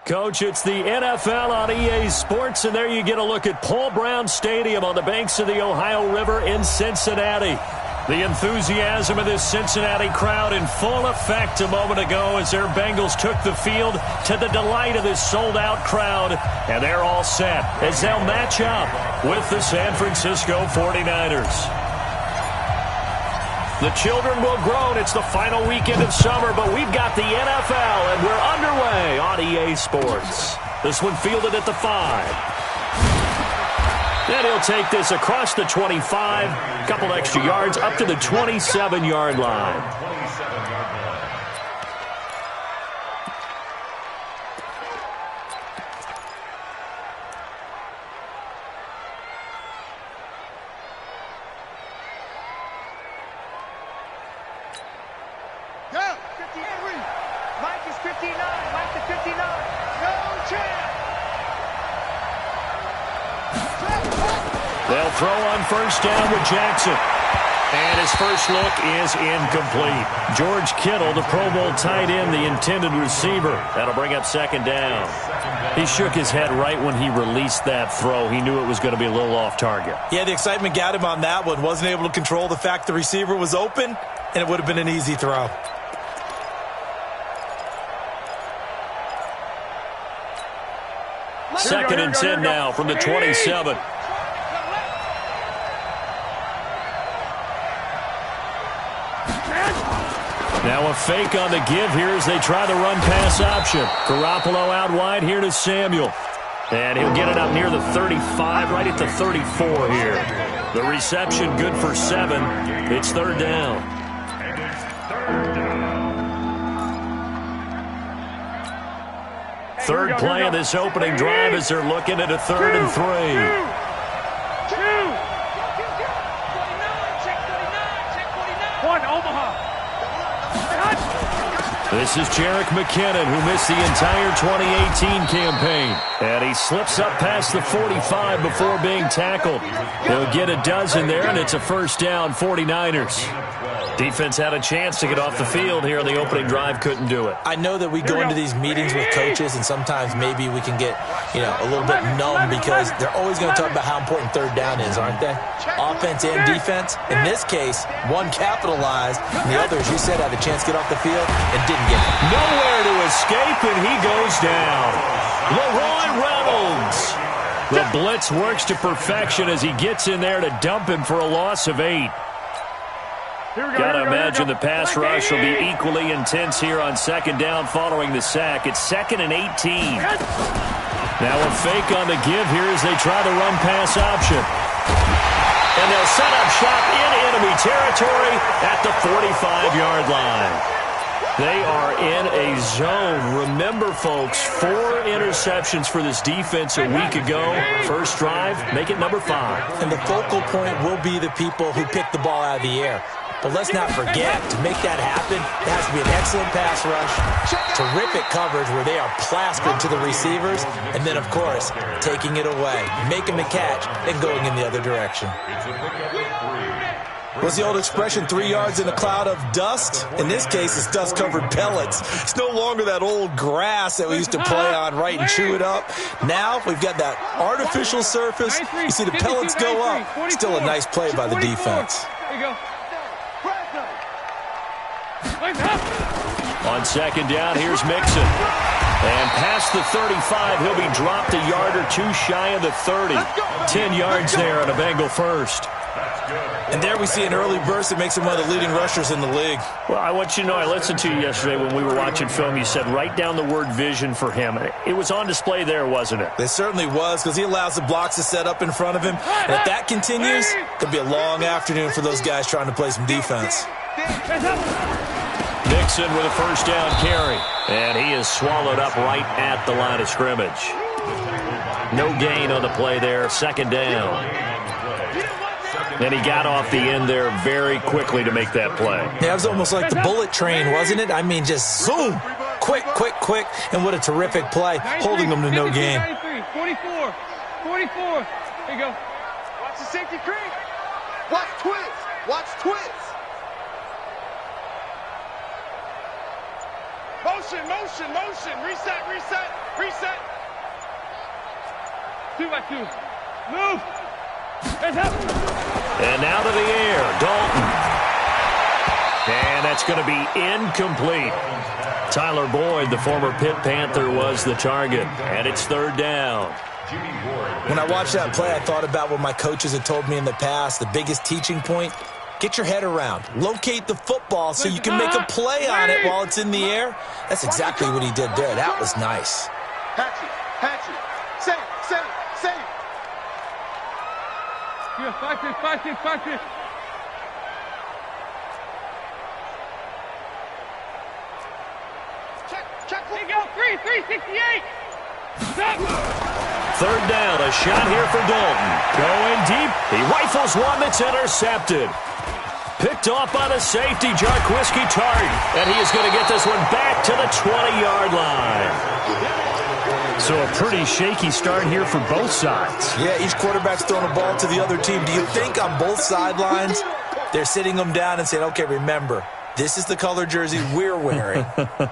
Coach, it's the NFL on EA Sports, and there you get a look at Paul Brown Stadium on the banks of the Ohio River in Cincinnati. The enthusiasm of this Cincinnati crowd in full effect a moment ago as their Bengals took the field to the delight of this sold-out crowd, and they're all set as they'll match up with the San Francisco 49ers. The children will groan. It's the final weekend of summer, but we've got the NFL, and we're underway on EA Sports. This one fielded at the 5. Then he'll take this across the 25, a couple extra yards up to the 27-yard line. They'll throw on first down with Jackson. And his first look is incomplete. George Kittle, the Pro Bowl tight end, the intended receiver. That'll bring up second down. He shook his head right when he released that throw. He knew it was going to be a little off target. Yeah, the excitement got him on that one. Wasn't able to control the fact the receiver was open, and it would have been an easy throw. Second and 10 now from the 27. Now a fake on the give here as they try the run-pass option. Garoppolo out wide here to Samuel. And he'll get it up near the 35, right at the 34 here. The reception good for 7. It's third down. Third play of this opening drive as they're looking at a 3rd and 3. This is Jerick McKinnon, who missed the entire 2018 campaign. And he slips up past the 45 before being tackled. He'll get a dozen there, and it's a first down, 49ers. Defense had a chance to get off the field here on the opening drive, couldn't do it. I know that we go into these meetings with coaches, and sometimes maybe we can get, a little bit numb because they're always going to talk about how important third down is, aren't they? Offense and defense. In this case, one capitalized, and the other, as you said, had a chance to get off the field and didn't get it. Nowhere to escape, and he goes down. Leroy Reynolds. The blitz works to perfection as he gets in there to dump him for a loss of 8. Got to imagine the pass rush will be equally intense here on second down following the sack. It's 2nd and 18. Now a fake on the give here as they try the run-pass option. And they'll set up shop in enemy territory at the 45-yard line. They are in a zone. Remember, folks, 4 interceptions for this defense a week ago. First drive, make it number 5. And the focal point will be the people who pick the ball out of the air. But let's not forget, to make that happen, it has to be an excellent pass rush, terrific coverage where they are plastered to the receivers, and then, of course, taking it away, making the catch, and going in the other direction. What's the old expression, 3 yards in a cloud of dust? In this case, it's dust-covered pellets. It's no longer that old grass that we used to play on, right, and chew it up. Now we've got that artificial surface. You see the pellets go up. Still a nice play by the defense. There you go. On second down, here's Mixon. And past the 35, he'll be dropped a yard or 2 shy of the 30. 10 yards there on a Bengal first. And there we see an early burst that makes him one of the leading rushers in the league. Well, I want you to know, I listened to you yesterday when we were watching film. You said write down the word vision for him. It was on display there, wasn't it? It certainly was, because he allows the blocks to set up in front of him. And if that continues, it could be a long afternoon for those guys trying to play some defense. Nixon with a first down carry. And he is swallowed up right at the line of scrimmage. No gain on the play there. Second down. And he got off the end there very quickly to make that play. Yeah, it was almost like the bullet train, wasn't it? I mean, just zoom. Quick, quick, quick. And what a terrific play, holding them to no gain. 44. 44. There you go. Watch the safety creep. Watch twist. Watch twist. Motion, motion, motion. Reset, reset, reset. 2 by 2. Move. Hands up. And now to the air, Dalton. And that's going to be incomplete. Tyler Boyd, the former Pitt Panther, was the target. And it's 3rd down. When I watched that play, I thought about what my coaches had told me in the past. The biggest teaching point, get your head around. Locate the football so you can make a play on it while it's in the air. That's exactly what he did there. That was nice. Hatchet, hatchet. Save, save, save. Yeah, 5-6. Check. There you go. 368. Stop. 3rd down, a shot here for Dalton. Going deep. He rifles one that's intercepted. Picked off by the safety, Jarquiski Tart. And he is going to get this one back to the 20-yard line. So a pretty shaky start here for both sides. Yeah, each quarterback's throwing a ball to the other team. Do you think on both sidelines they're sitting them down and saying, okay, remember, this is the color jersey we're wearing.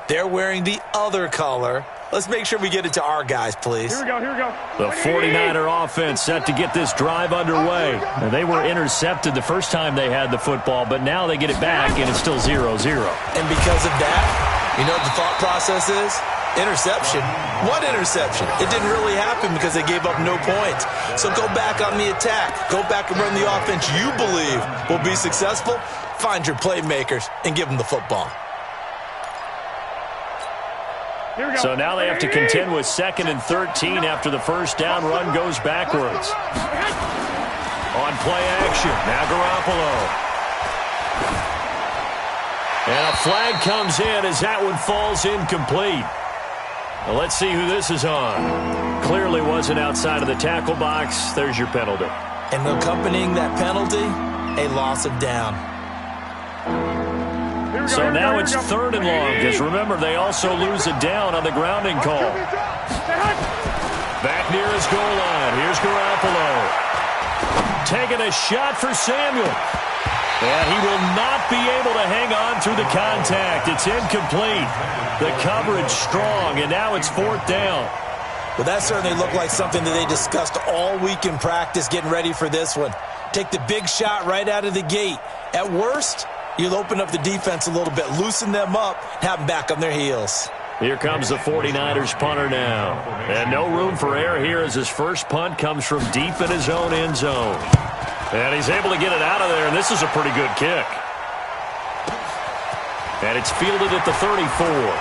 They're wearing the other color. Let's make sure we get it to our guys, please. Here we go. The 49er offense set to get this drive underway. And they were intercepted the first time they had the football, but now they get it back, and it's still 0-0. And because of that, you know what the thought process is? Interception. What interception? It didn't really happen because they gave up no points. So go back on the attack. Go back and run the offense you believe will be successful. Find your playmakers and give them the football. So now they have to contend with 2nd and 13 after the first down run goes backwards. On play action, now Garoppolo. And a flag comes in as that one falls incomplete. Well, let's see who this is on. Clearly wasn't outside of the tackle box. There's your penalty. And accompanying that penalty, a loss of down. So now it's 3rd and long, because remember, they also lose a down on the grounding call. Back near his goal line. Here's Garoppolo. Taking a shot for Samuel. And he will not be able to hang on through the contact. It's incomplete. The coverage strong, and now it's 4th down. Well, that certainly looked like something that they discussed all week in practice getting ready for this one. Take the big shot right out of the gate. At worst, you'll open up the defense a little bit, loosen them up, have them back on their heels. Here comes the 49ers punter now. And no room for error here as his first punt comes from deep in his own end zone. And he's able to get it out of there, and this is a pretty good kick. And it's fielded at the 34.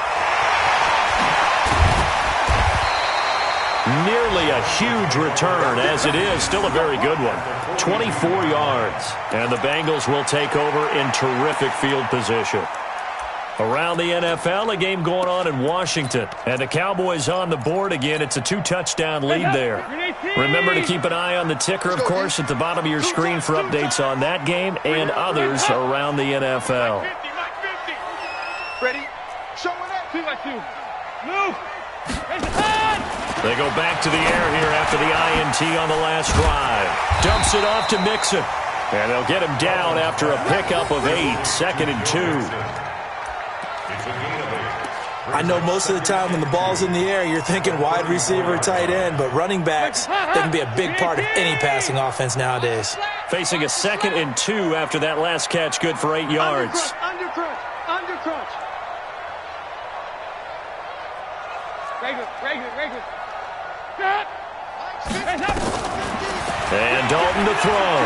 Nearly a huge return, as it is still a very good one. 24 yards, and the Bengals will take over in terrific field position. Around the NFL, a game going on in Washington, and the Cowboys on the board again. It's a 2-touchdown lead there. Remember to keep an eye on the ticker, of course, at the bottom of your screen for updates on that game and others around the NFL. Ready? Showing up. 2 by 2. Move. They go back to the air here after the INT on the last drive. Dumps it off to Mixon. And they'll get him down after a pickup of 8, 2nd and 2. I know most of the time when the ball's in the air, you're thinking wide receiver, tight end, but running backs, they can be a big part of any passing offense nowadays. Facing a 2nd and 2 after that last catch, good for 8 yards. Under crunch. Regular. And Dalton to throw.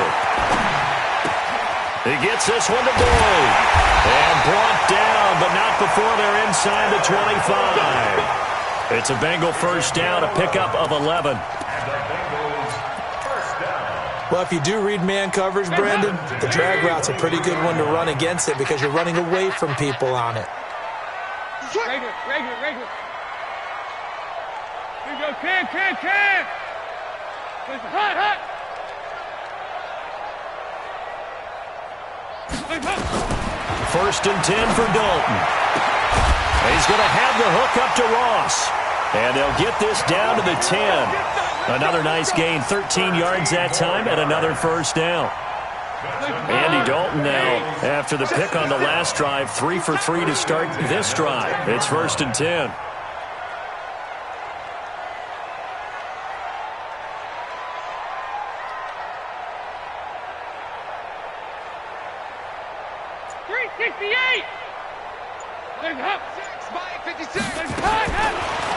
He gets this one to Boyd. And brought down, but not before they're inside the 25. It's a Bengal first down, a pickup of 11. Well, if you do read man coverage, Brandon, the drag route's a pretty good one to run against it because you're running away from people on it. Regular. Here we go, can. Hot. First and 10 for Dalton. He's going to have the hook up to Ross. And they'll get this down to the 10. Another nice gain, 13 yards that time, and another first down. Andy Dalton now, after the pick on the last drive, 3 for 3 to start this drive. It's 1st and 10.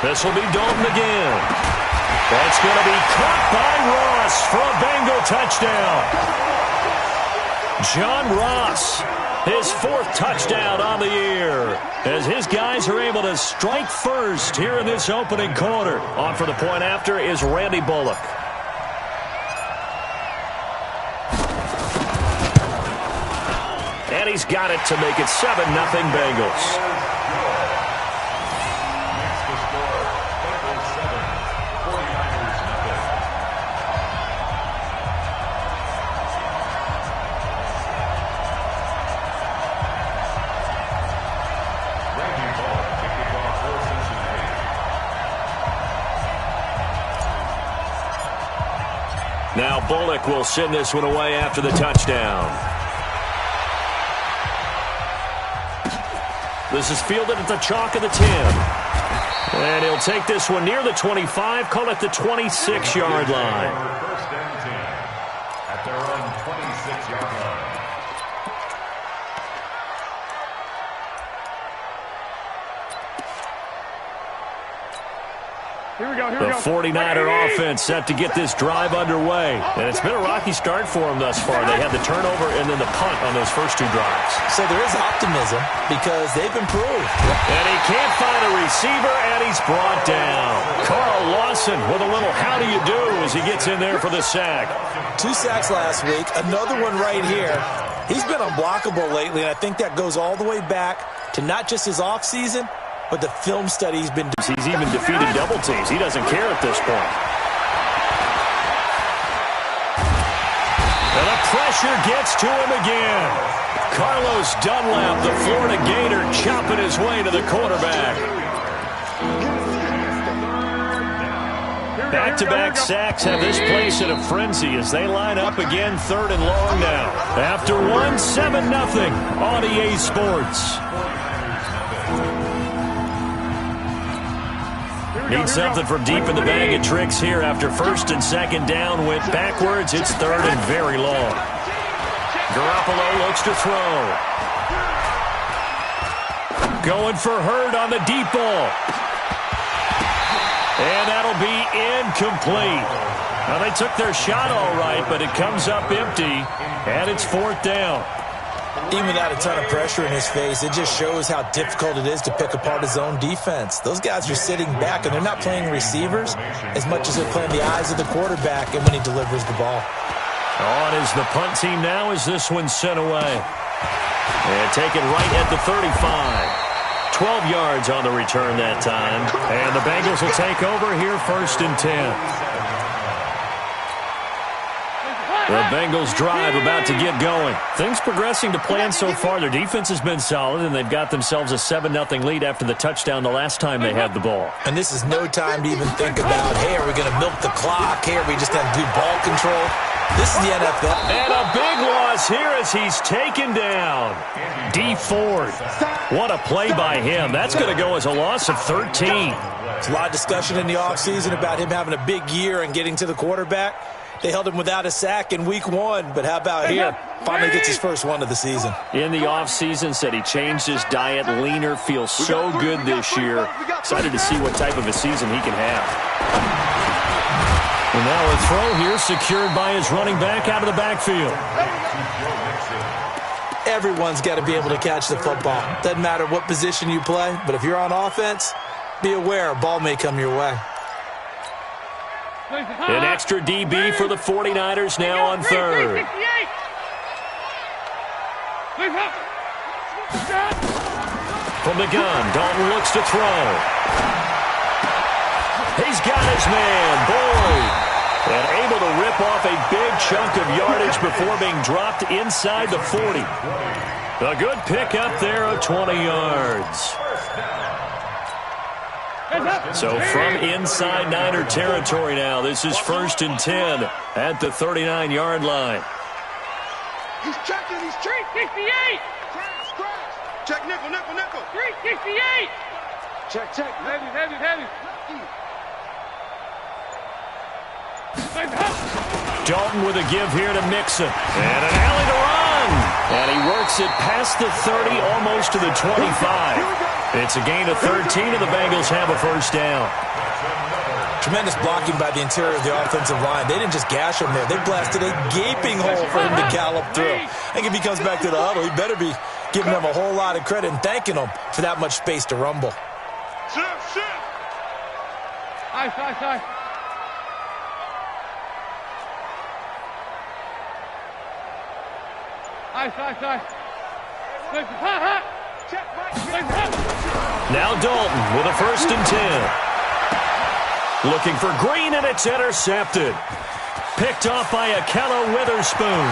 This will be Dalton again. That's going to be caught by Ross for a Bengal touchdown. John Ross, his 4th touchdown on the year, as his guys are able to strike first here in this opening quarter. On for the point after is Randy Bullock. And he's got it to make it 7-0 Bengals. Now Bullock will send this one away after the touchdown. This is fielded at the chalk of the 10. And he'll take this one near the 25, call it the 26-yard line. First and 10 at their own 26-yard line. The 49er offense set to get this drive underway. And it's been a rocky start for them thus far. They had the turnover and then the punt on those first 2 drives. So there is optimism because they've improved. And he can't find a receiver, and he's brought down. Carl Lawson with a little how do you do as he gets in there for the sack. 2 sacks last week, another one right here. He's been unblockable lately, and I think that goes all the way back to not just his offseason, but the film study he's been doing. He's even defeated double teams. He doesn't care at this point. And the pressure gets to him again. Carlos Dunlap, the Florida Gator, chopping his way to the quarterback. Back-to-back sacks have this place in a frenzy as they line up again 3rd and long now. After 1, 7-0 on EA Sports. Need something from deep in the bag of tricks here after 1st and 2nd down. Went backwards. It's 3rd and very long. Garoppolo looks to throw. Going for Hurd on the deep ball. And that'll be incomplete. Now, they took their shot all right, but it comes up empty, and it's 4th down. Even without a ton of pressure in his face, it just shows how difficult it is to pick apart his own defense. Those guys are sitting back, and they're not playing receivers as much as they're playing the eyes of the quarterback and when he delivers the ball. On is the punt team now as this one's sent away. And take it right at the 35. 12 yards on the return that time. And the Bengals will take over here 1st and 10. The Bengals drive about to get going. Things progressing to plan so far. Their defense has been solid, and they've got themselves a 7-0 lead after the touchdown the last time they had the ball. And this is no time to even think about, hey, are we going to milk the clock? Hey, are we just going to do ball control? This is the NFL. And a big loss here as he's taken down. D. Ford. What a play by him. That's going to go as a loss of 13. There's a lot of discussion in the offseason about him having a big year and getting to the quarterback. They held him without a sack in week 1, but how about here? Finally gets his first one of the season. In the offseason, said he changed his diet, leaner, feels so good this year. Excited to see what type of a season he can have. And now a throw here secured by his running back out of the backfield. Everyone's got to be able to catch the football. Doesn't matter what position you play, but if you're on offense, be aware a ball may come your way. An extra DB for the 49ers now on 3rd. From the gun, Dalton looks to throw. He's got his man, Boyd. And able to rip off a big chunk of yardage before being dropped inside the 40. A good pickup there of 20 yards. So from inside Niner territory now, this is 1st and 10 at the 39-yard line. He's checking. He's checking. 368. Scratch. Check nickel, nickel, nickel. 368. Check, check. Heavy, heavy, heavy. Dalton with a give here to Mixon. And an alley to run. And he works it past the 30, almost to the 25. It's a gain of 13, and the Bengals have a first down. Tremendous blocking by the interior of the offensive line. They didn't just gash him there. They blasted a gaping hole for him to gallop through. I think if he comes back to the huddle, he better be giving them a whole lot of credit and thanking them for that much space to rumble. Shift, shift. Nice, nice, nice. Nice, nice, nice. Listen, hot, hot. Check, Mike. Listen, hot. Now Dalton with a 1st and 10. Looking for Green, and it's intercepted. Picked off by Akello Witherspoon.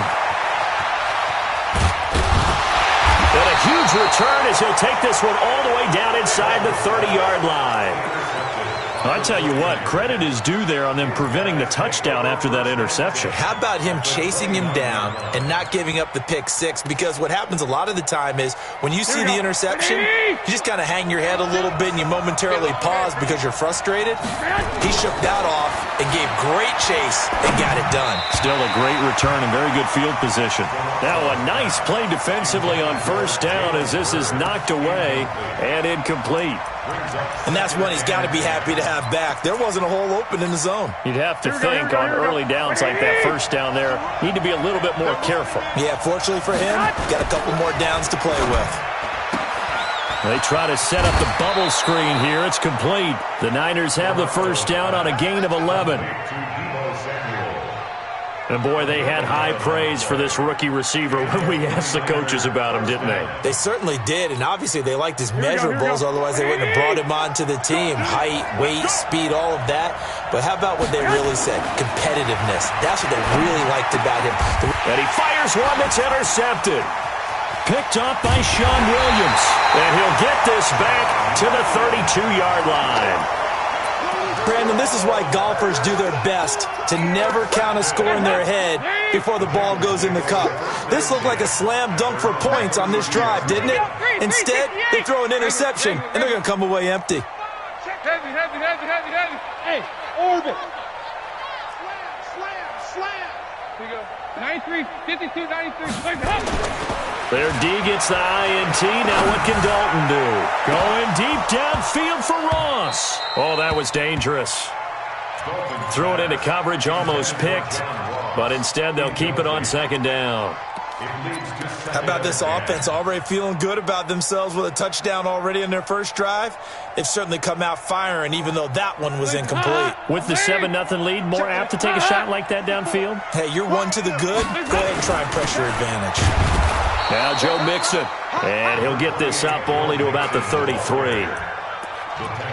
And a huge return as he'll take this one all the way down inside the 30-yard line. I tell you what, credit is due there on them preventing the touchdown after that interception. How about him chasing him down and not giving up the pick six? Because what happens a lot of the time is when you see the interception, you just kind of hang your head a little bit and you momentarily pause because you're frustrated. He shook that off and gave great chase and got it done. Still a great return and very good field position. Now a nice play defensively on 1st down as this is knocked away and incomplete. And that's one he's got to be happy to have back. There wasn't a hole open in the zone. You'd have to think on early downs like that 1st down there, need to be a little bit more careful. Yeah, fortunately for him, got a couple more downs to play with. They try to set up the bubble screen here. It's complete. The Niners have the 1st down on a gain of 11. And, boy, they had high praise for this rookie receiver when we asked the coaches about him, didn't they? They certainly did, and obviously they liked his measurables, otherwise they wouldn't have brought him onto the team. Height, weight, speed, all of that. But how about what they really said? Competitiveness. That's what they really liked about him. And he fires one that's intercepted. Picked up by Sean Williams. And he'll get this back to the 32-yard line. Brandon, this is why golfers do their best to never count a score in their head before the ball goes in the cup. This looked like a slam dunk for points on this drive, didn't it? Instead, they throw an interception, and they're going to come away empty. Heavy, heavy, heavy, heavy, heavy. Hey, orbit. Slam, slam. Here you go. 93, 52, 93. Listen, hot. Their D gets the INT. Now what can Dalton do? Going deep downfield for Ross. Oh, that was dangerous. Threw it into coverage, almost picked. But instead, they'll keep it on 2nd down. How about this offense already feeling good about themselves with a touchdown already in their 1st drive? They've certainly come out firing, even though that one was incomplete. With the 7-0 lead, more apt to take a shot like that downfield? Hey, you're one to the good. Go ahead and try and press your advantage. Now Joe Mixon, and he'll get this up only to about the 33.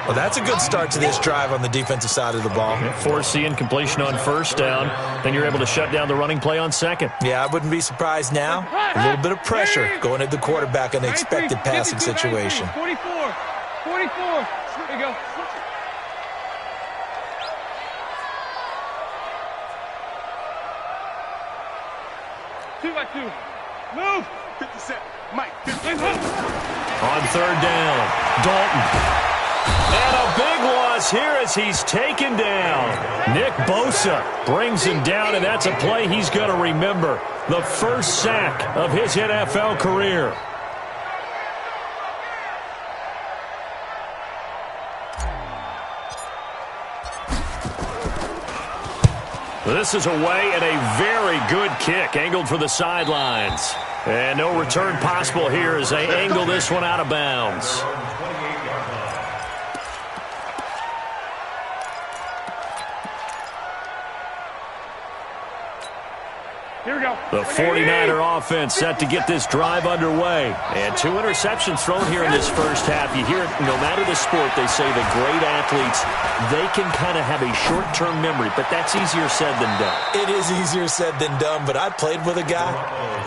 Well, that's a good start to this drive on the defensive side of the ball. Foreseeing completion on 1st down, then you're able to shut down the running play on 2nd. Yeah, I wouldn't be surprised now. A little bit of pressure going at the quarterback in an expected passing situation. 44, 44. Here you go. Two by two. Move. 57. Mike. On 3rd down, Dalton. And a big loss here as he's taken down. Nick Bosa brings him down, and that's a play he's going to remember. The 1st sack of his NFL career. This is away and a very good kick angled for the sidelines. And no return possible here as they angle this one out of bounds. Here we go. The 49er offense set to get this drive underway. And 2 interceptions thrown here in this 1st half. You hear it, no matter the sport, they say the great athletes, they can kind of have a short-term memory, but that's easier said than done. It is easier said than done, but I played with a guy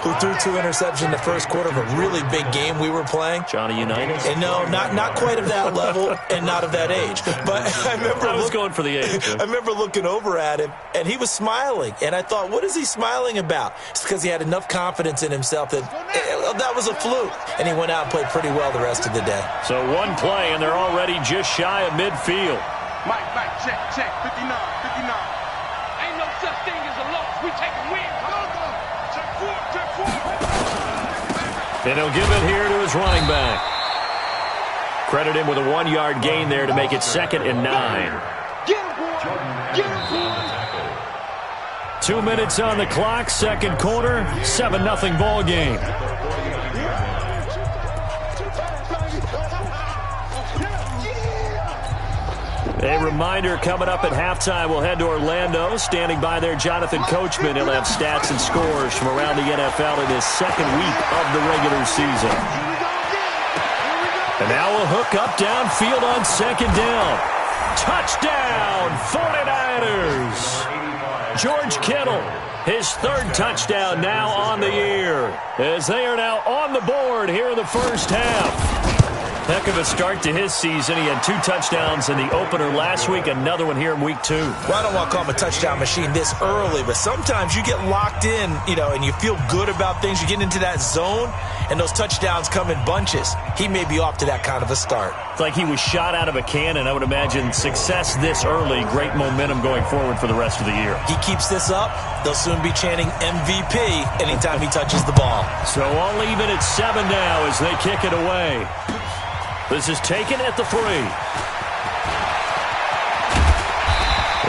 who threw 2 interceptions in the 1st quarter of a really big game we were playing. Johnny Unitas? And no, not quite of that level and not of that age. But I remember going for the age. I remember looking over at him, and he was smiling. And I thought, what is he smiling about? It's because he had enough confidence in himself that that was a fluke, and he went out and played pretty well the rest of the day. So one play, and they're already just shy of midfield. Mike, check, 59. Ain't no such thing as a loss. We take a win. Check four. And he'll give it here to his running back. Credit him with a 1-yard gain there to make it 2nd and 9. Get him, boy. 2 minutes on the clock, second quarter, 7-0 ball game. A reminder, coming up at halftime, we'll head to Orlando. Standing by there, Jonathan Coachman. He'll have stats and scores from around the NFL in his second week of the regular season. And now we'll hook up downfield on second down. Touchdown, 49ers! George Kittle, his 3rd touchdown now on the year, as they are now on the board here in the first half. Heck of a start to his season. He had 2 touchdowns in the opener last week, another one here in week 2. Well, I don't want to call him a touchdown machine this early, but sometimes you get locked in, and you feel good about things. You get into that zone, and those touchdowns come in bunches. He may be off to that kind of a start. It's like he was shot out of a cannon. I would imagine success this early, great momentum going forward for the rest of the year. He keeps this up, they'll soon be chanting MVP anytime he touches the ball. So all even at 7 now as they kick it away. This is taken at the 3.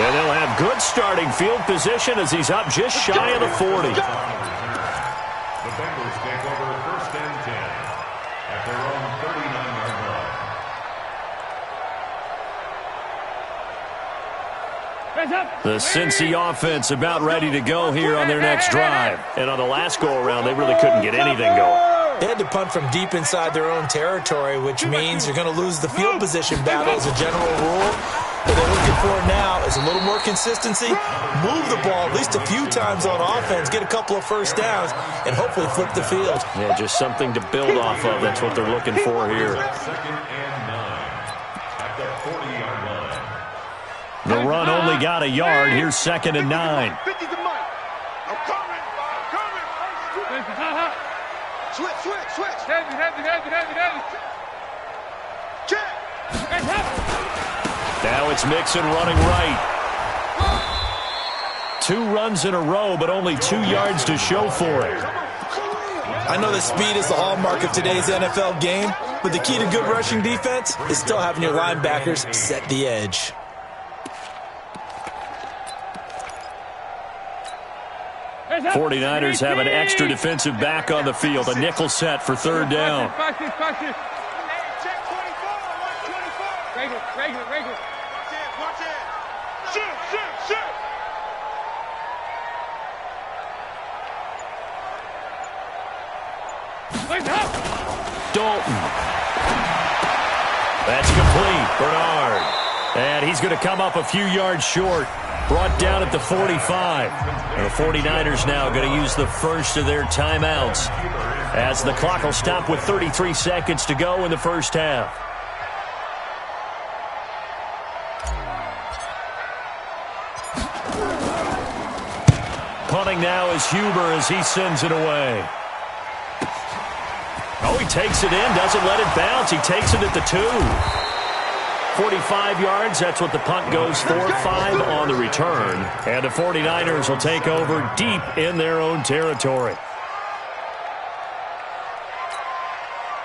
And they'll have good starting field position as he's up just shy of the 40. The Bengals take over 1st and 10 at their own 39-yard line. The Cincy offense about ready to go here on their next drive. And on the last go-around, they really couldn't get anything going. They had to punt from deep inside their own territory, which means you're going to lose the field position battle as a general rule. What they're looking for now is a little more consistency, move the ball at least a few times on offense, get a couple of first downs, and hopefully flip the field. Yeah, just something to build off of. That's what they're looking for here. 2nd and 9 at the 40-yard line. The run only got a yard. Here's 2nd and 9. 50 to Mike. I'm coming. Switch. Heavy. Check. Now it's Mixon running right. 2 runs in a row, but only 2 yards to show for it. I know that speed is the hallmark of today's NFL game, but the key to good rushing defense is still having your linebackers set the edge. – 49ers have an extra defensive back on the field. A nickel set for 3rd down. Check 24. Regular. Watch it. Shoot. Dalton. That's complete. Bernard. And he's going to come up a few yards short. Brought down at the 45. And the 49ers now going to use the first of their timeouts as the clock will stop with 33 seconds to go in the first half. Punting now is Huber as he sends it away. Oh, he takes it in, doesn't let it bounce. He takes it at the 2. 45 yards, that's what the punt goes for. 5 on the return. And the 49ers will take over deep in their own territory.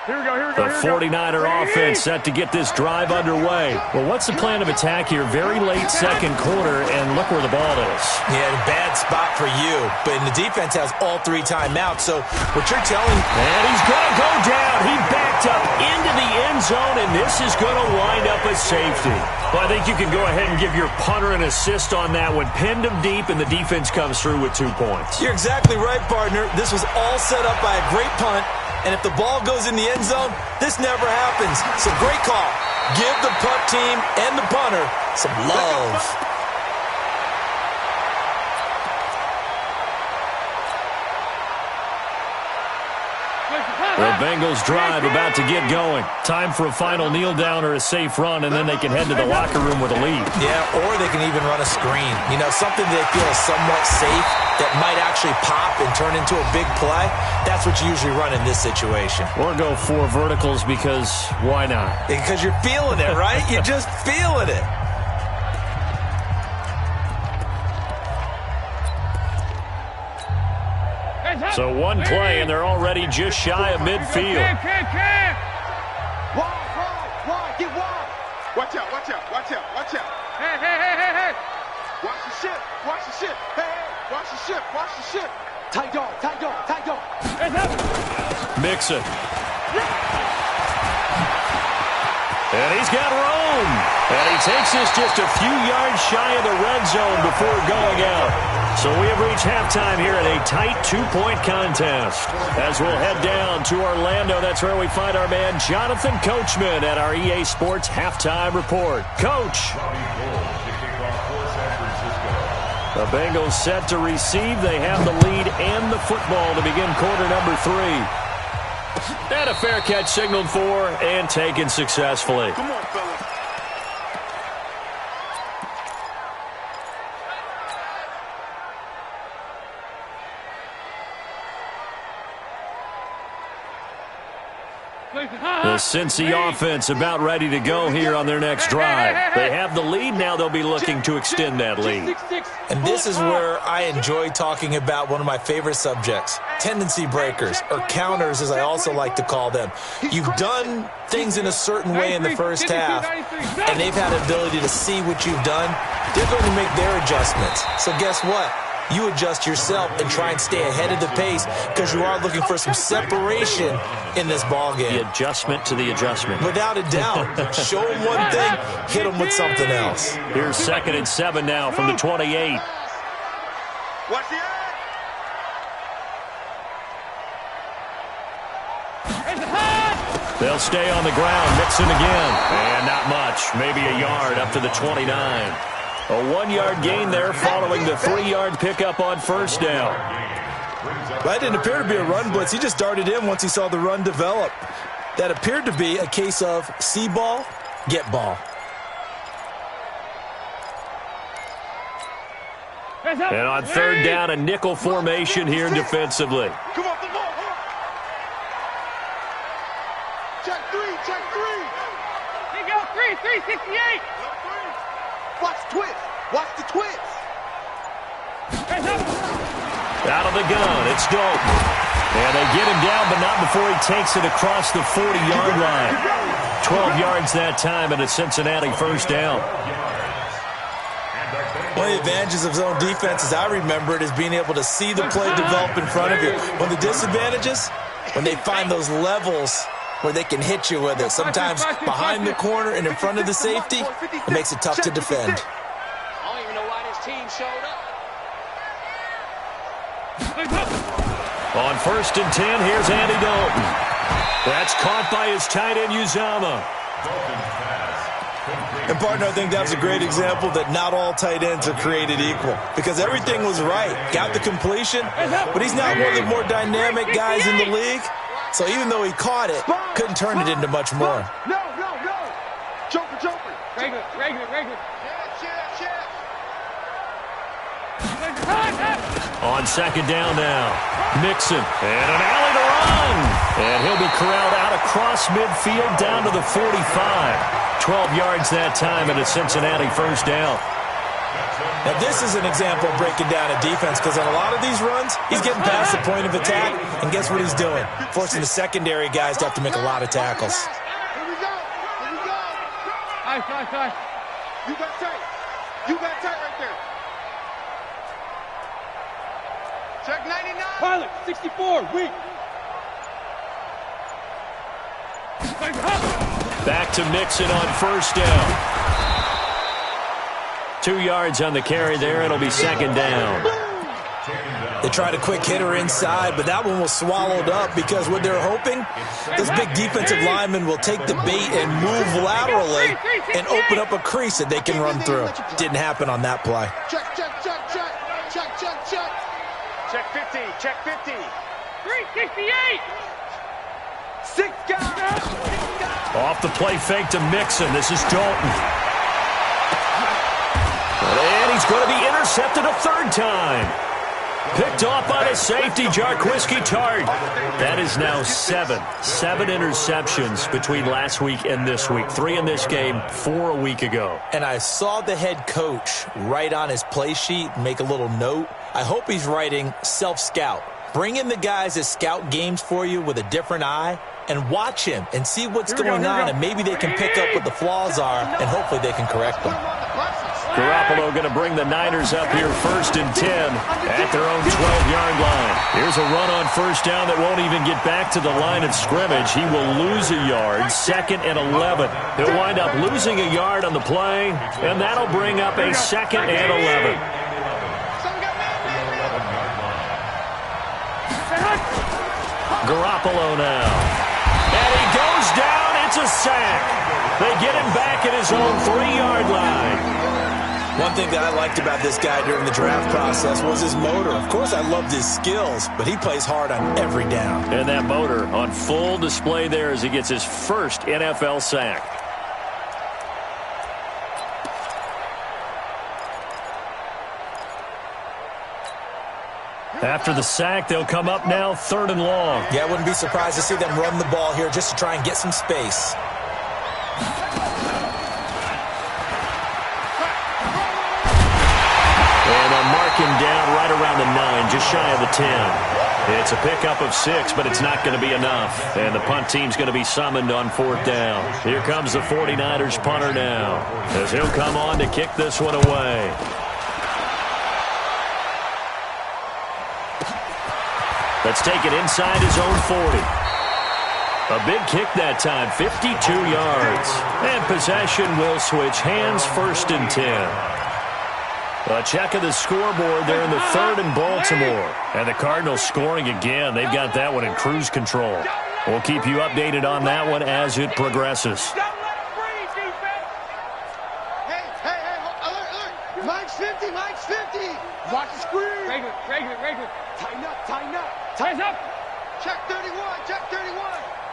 Here we go. The 49er offense set to get this drive underway. Well, what's the plan of attack here? Very late second quarter, and look where the ball is. Yeah, a bad spot for you, but the defense has all 3 timeouts, so what you're telling... And he's going to go down. He backed up into the end zone, and this is going to wind up a safety. Well, I think you can go ahead and give your punter an assist on that one. Pinned him deep, and the defense comes through with 2 points. You're exactly right, partner. This was all set up by a great punt. And if the ball goes in the end zone, this never happens. So great call. Give the punt team and the punter some love. The Bengals drive about to get going. Time for a final kneel down or a safe run, and then they can head to the locker room with a lead. Yeah, or they can even run a screen. You know, something they feel is somewhat safe that might actually pop and turn into a big play. That's what you usually run in this situation. Or go 4 verticals because why not? Because you're feeling it, right? You're just feeling it. So one play, and they're already just shy of midfield. Wide, get wide. Watch out. Hey. Watch the ship. Hey, watch the ship. Tight dog. Mixon. And he's got room. And he takes this just a few yards shy of the red zone before going out. So we have reached halftime here in a tight 2-point contest. As we'll head down to Orlando, that's where we find our man Jonathan Coachman at our EA Sports Halftime Report. Coach. The Bengals set to receive. They have the lead and the football to begin quarter number 3. And a fair catch signaled for and taken successfully. Come on, fella. The Cincy offense about ready to go here on their next drive. They have the lead. Now they'll be looking to extend that lead. And this is where I enjoy talking about one of my favorite subjects, tendency breakers, or counters as I also like to call them. You've done things in a certain way in the first half, and they've had the ability to see what you've done. They're going to make their adjustments. So guess what? You adjust yourself and try and stay ahead of the pace because you are looking for some separation in this ball game. The adjustment to the adjustment. Without a doubt. Show them one thing, hit them with something else. Here's 2nd and 7 now from the 28. Watch the They'll stay on the ground. Mixon again. And not much. Maybe a yard up to the 29. A 1-yard gain there following the 3-yard pickup on first down. That didn't appear to be a run blitz. He just darted in once he saw the run develop. That appeared to be a case of see ball, get ball. And on 3rd down, a nickel formation here defensively. Come on, come on. Check 3. Here you go, 368. Watch the twist. Out of the gun, it's Dalton. And they get him down, but not before he takes it across the 40-yard line. 12 yards that time, and a Cincinnati first down. One of the advantages of zone defense, as I remember it, is being able to see the play develop in front of you. One of the disadvantages, when they find those levels where they can hit you with it. Sometimes behind the corner and in front of the safety, it makes it tough to defend. I don't even know why this team showed up. On 1st and 10, here's Andy Dalton. That's caught by his tight end, Uzama. And, partner, I think that's a great example that not all tight ends are created equal because everything was right. Got the completion, but he's not one of the more dynamic guys in the league. So even though he caught it, couldn't turn it into much more. No. Joker. Regular. On 2nd down now, Mixon, and an alley to run. And he'll be corralled out across midfield down to the 45. 12 yards that time, and a Cincinnati first down. Now, this is an example of breaking down a defense because on a lot of these runs, he's getting past the point of attack, and guess what he's doing? Forcing the secondary guys to have to make a lot of tackles. Here we go. Nice. You got tight right there. Check 99. Pilot, 64, weak. Back to Mixon on first down. 2 yards on the carry there. It'll be 2nd down. They tried a quick hitter inside, but that one was swallowed up because what they're hoping, those big defensive linemen will take the bait and move laterally and open up a crease that they can run through. Didn't happen on that play. Check. Check 50. 368. Off the play fake to Mixon. This is Dalton. And he's going to be intercepted a third time. Picked off by the safety, Jarquiski Tart. That is now seven interceptions between last week and this week. 3 in this game, 4 a week ago. And I saw the head coach write on his play sheet, make a little note. I hope he's writing self-scout. Bring in the guys that scout games for you with a different eye and watch him and see what's going on, and maybe they can pick up what the flaws are, and hopefully they can correct them. Garoppolo going to bring the Niners up here 1st and 10 at their own 12-yard line. Here's a run on first down that won't even get back to the line of scrimmage. He will lose a yard, 2nd and 11. He'll wind up losing a yard on the play, and that'll bring up a 2nd and 11. Garoppolo now. And he goes down. It's a sack. They get him back at his own 3-yard line. One thing that I liked about this guy during the draft process was his motor. Of course, I loved his skills, but he plays hard on every down. And that motor on full display there as he gets his first NFL sack. After the sack, they'll come up now 3rd and long. Yeah, I wouldn't be surprised to see them run the ball here just to try and get some space. And they'll mark him down right around the 9, just shy of the 10. It's a pickup of 6, but it's not going to be enough. And the punt team's going to be summoned on 4th down. Here comes the 49ers punter now, as he'll come on to kick this one away. Let's take it inside his own 40. A big kick that time, 52 yards. And possession will switch hands, 1st and 10. A check of the scoreboard there in the 3rd in Baltimore. And the Cardinals scoring again. They've got that one in cruise control. We'll keep you updated on that one as it progresses. Hey, alert. Mike's 50. Watch the screen. Regular. Tighten up. Ties up. Check 31.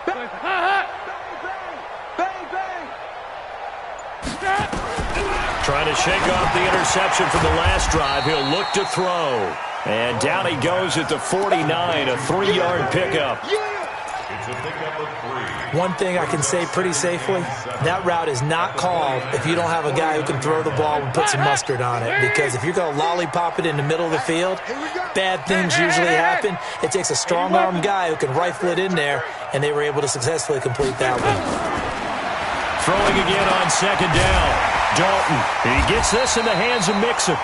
Bang. Trying to shake off the interception from the last drive. He'll look to throw. And down he goes at the 49, a 3-yard pickup. It's a pickup of 3. One thing I can say pretty safely, that route is not called if you don't have a guy who can throw the ball and put some mustard on it. Because if you're going to lollipop it in the middle of the field, bad things usually happen. It takes a strong-arm guy who can rifle it in there, and they were able to successfully complete that one. Throwing again on 2nd down. Dalton, he gets this in the hands of Mixon.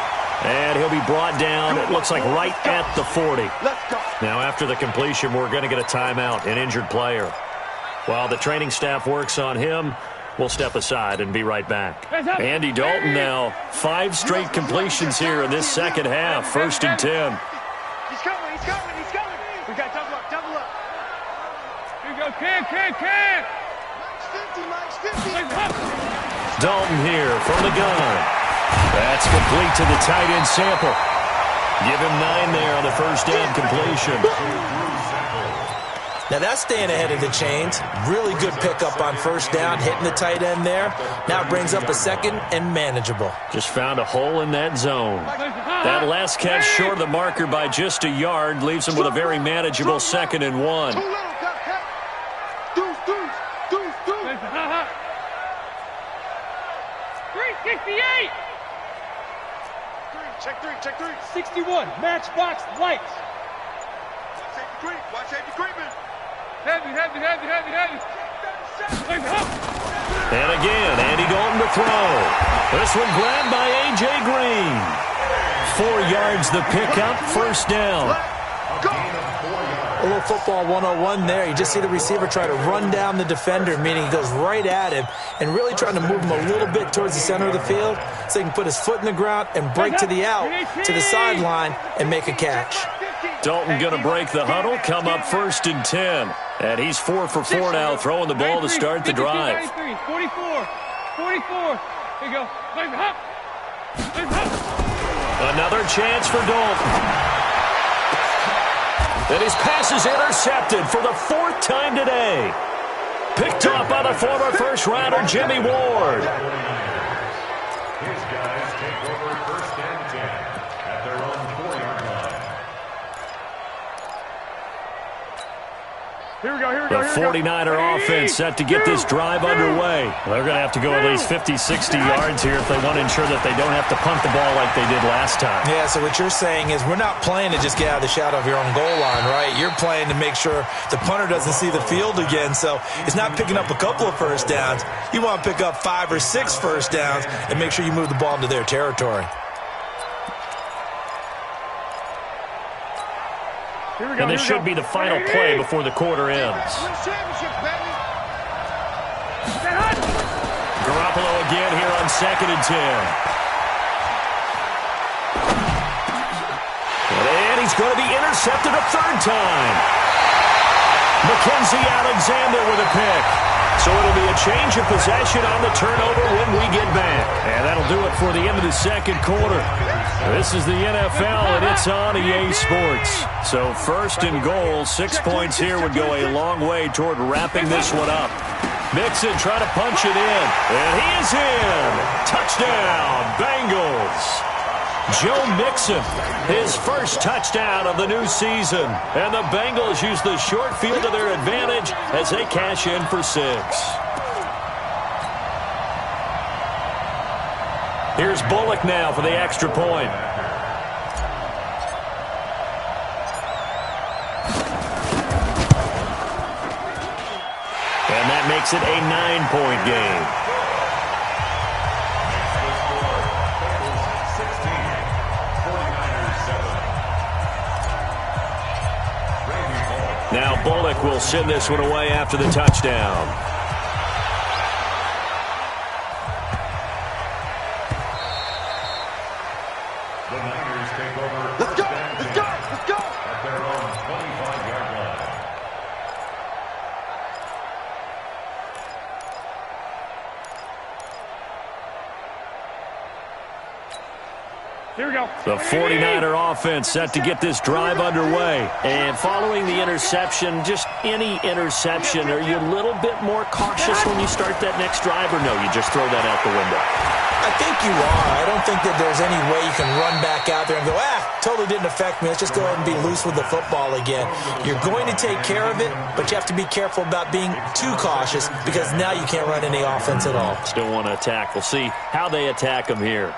And he'll be brought down, it looks like right at the 40. Now after the completion, we're going to get a timeout, an injured player. While the training staff works on him, we'll step aside and be right back. Andy Dalton now, 5 straight completions here in this second half, 1st and 10. He's coming. We got double up. Here we go, Cam. Mike's 50. Dalton here from the gun. That's complete to the tight end Sample. Give him 9 there on the first down completion. Now that's staying ahead of the chains. Really good pickup on first down, hitting the tight end there. Now it brings up a 2nd and manageable. Just found a hole in that zone. That last catch short of the marker by just a yard leaves him with a very manageable 2nd and 1. Deuce. 368. Check 3. 61. Matchbox lights. Watch safety Creepman. Heavy. And again, Andy Dalton to throw. This one grabbed by A.J. Green. 4 yards the pickup, 1st down. A little football 101 there. You just see the receiver try to run down the defender, meaning he goes right at him and really trying to move him a little bit towards the center of the field so he can put his foot in the ground and break to the out, to the sideline, and make a catch. Dalton going to break the huddle, come up 1st and 10. And he's 4 for 4 now, throwing the ball to start the drive. 44. Here you go. Another chance for Dalton. And his pass is intercepted for the 4th time today. Picked off by the former first-rounder Jimmy Ward. His guys take over 1st and 10 at their own 4-yard line. Here we go, The 49er offense set to get this drive underway. They're going to have to go at least 50, 60 yards here if they want to ensure that they don't have to punt the ball like they did last time. Yeah, so what you're saying is we're not playing to just get out of the shadow of your own goal line, right? You're playing to make sure the punter doesn't see the field again, so it's not picking up a couple of first downs. You want to pick up 5 or 6 first downs and make sure you move the ball into their territory. And this should be the final play before the quarter ends. Garoppolo again here on 2nd and 10. And he's going to be intercepted a 3rd time. Mackenzie Alexander with a pick. So it'll be a change of possession on the turnover when we get back. And that'll do it for the end of the 2nd quarter. This is the NFL, and it's on EA Sports. So 1st and goal, 6 points here would go a long way toward wrapping this one up. Mixon trying to punch it in, and he is in. Touchdown, Bengals. Joe Mixon, his first touchdown of the new season. And the Bengals use the short field to their advantage as they cash in for 6. Here's Bullock now for the extra point. And that makes it a 9-point game. Now Bullock will send this one away after the touchdown. The Niners take over. Let's go! Let's go! Let's go! At their own 25-yard line. Here we go. The 49er offense set to get this drive underway. And following the interception, just any interception, are you a little bit more cautious when you start that next drive, or no, you just throw that out the window? I think you are. I don't think that there's any way you can run back out there and go, totally didn't affect me. Let's just go ahead and be loose with the football again. You're going to take care of it, but you have to be careful about being too cautious because now you can't run any offense at all. Still want to attack. We'll see how they attack them here.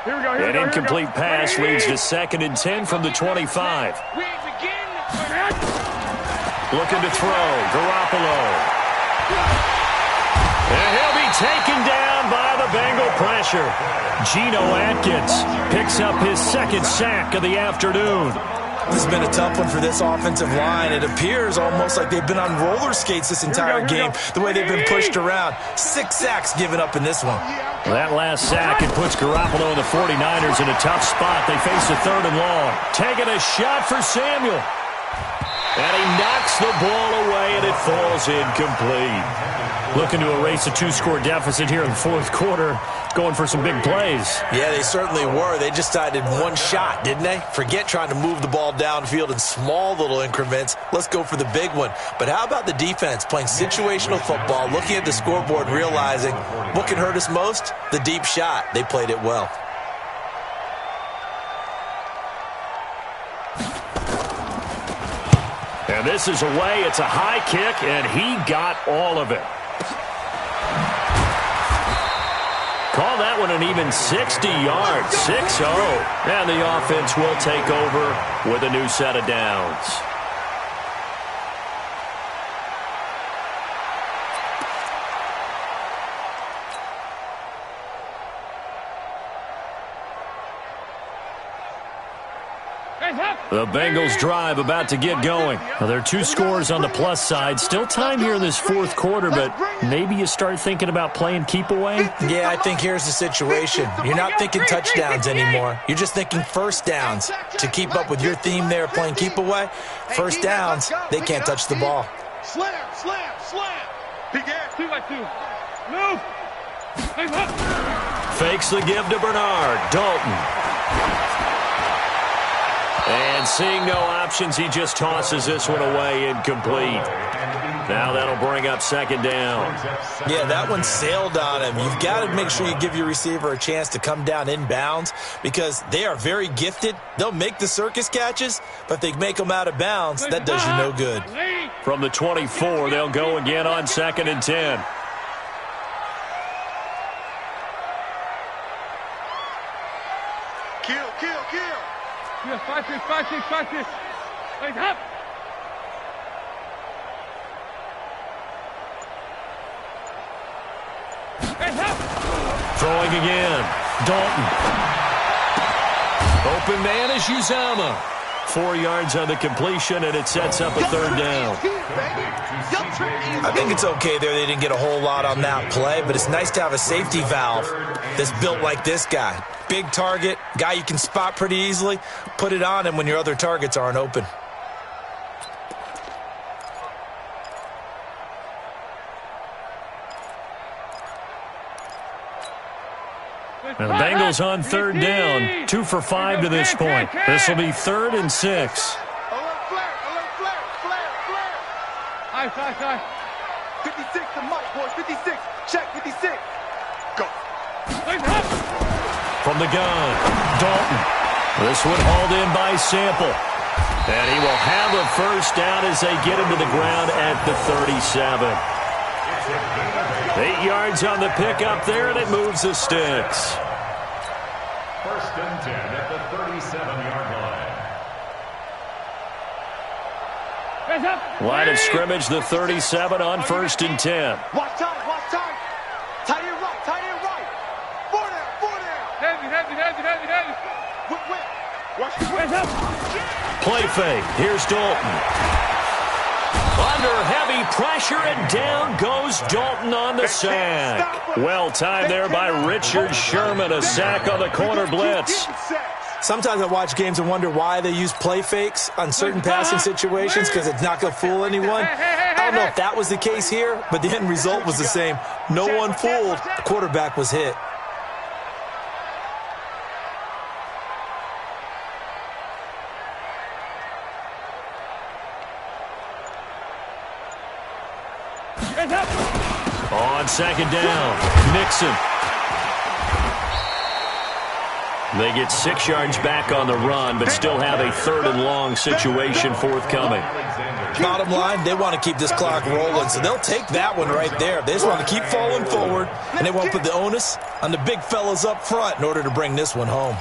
Here we go. An incomplete pass leads to 2nd and 10 from the 25. We begin. Looking to throw. Garoppolo. And he'll be taken down by the Bengal pressure. Geno Atkins picks up his 2nd sack of the afternoon. This has been a tough one for this offensive line. It appears almost like they've been on roller skates this entire game, the way they've been pushed around. 6 sacks given up in this one. Well, that last sack, it puts Garoppolo and the 49ers in a tough spot. They face a 3rd and long. Taking a shot for Samuel. And he knocks the ball away, and it falls incomplete. Looking to erase a 2-score deficit here in the 4th quarter. Going for some big plays. Yeah, they certainly were. They just decided one shot, didn't they? Forget trying to move the ball downfield in small little increments. Let's go for the big one. But how about the defense playing situational football, looking at the scoreboard, realizing what can hurt us most? The deep shot. They played it well. And this is away. It's a high kick, and he got all of it. Call that one an even 60 yards, 6-0. And the offense will take over with a new set of downs. The Bengals drive about to get going. Well, there are 2 scores on the plus side. Still time here in this 4th quarter, but maybe you start thinking about playing keep away? Yeah, I think here's the situation. You're not thinking touchdowns anymore. You're just thinking first downs. To keep up with your theme there, playing keep away, first downs, they can't touch the ball. Slam, slam, slam. Begin. 2 by 2. Move. Fakes the give to Bernard. Dalton. And seeing no options, he just tosses this one away incomplete. Now that'll bring up second down. Yeah, that one sailed on him. You've got to make sure you give your receiver a chance to come down inbounds because they are very gifted. They'll make the circus catches, but if they make them out of bounds, that does you no good. From the 24, they'll go again on 2nd and 10. Kill. Yeah, 5-6. Wait up. Throwing again. Dalton. Open man is Uzama. 4 yards on the completion, and it sets up a third down. I think it's okay there. They didn't get a whole lot on that play, but it's nice to have a safety valve that's built like this guy. Big target, guy you can spot pretty easily. Put it on him when your other targets aren't open. And the Bengals on 3rd down. 2 for 5 to this point. This will be 3rd and 6. Alert flare. Aye. 56 to Mike, boys. 56. Check, 56. Go. From the gun, Dalton. This one hauled in by Sample. And he will have a first down as they get him to the ground at the 37. 8 yards on the pickup there, and it moves the sticks. 1st and 10 at the 37-yard line. Line of scrimmage, the 37 on 1st and 10. Watch time. Tight end right. 4 down. Heavy. Whip. Watch. Play fake. Here's Dalton. Under heavy pressure, and down goes Dalton on the sack. Well timed there by Richard Sherman. A sack on the corner blitz. Sometimes I watch games and wonder why they use play fakes on certain passing situations because it's not going to fool anyone. I don't know if that was the case here, but the end result was the same. No one fooled. The quarterback was hit. On 2nd down, Nixon. They get 6 yards back on the run, but still have a 3rd and long situation forthcoming. Bottom line, they want to keep this clock rolling, so they'll take that one right there. They just want to keep falling forward, and they won't put the onus on the big fellas up front in order to bring this one home.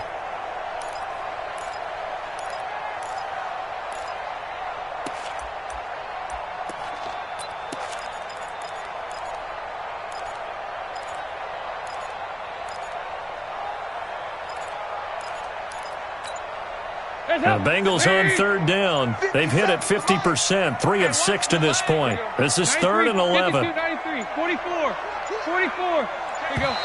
The Bengals on 3rd down. They've hit it 50%, 3 of 6 to this point. This is 3rd and 11. 44. Here we go.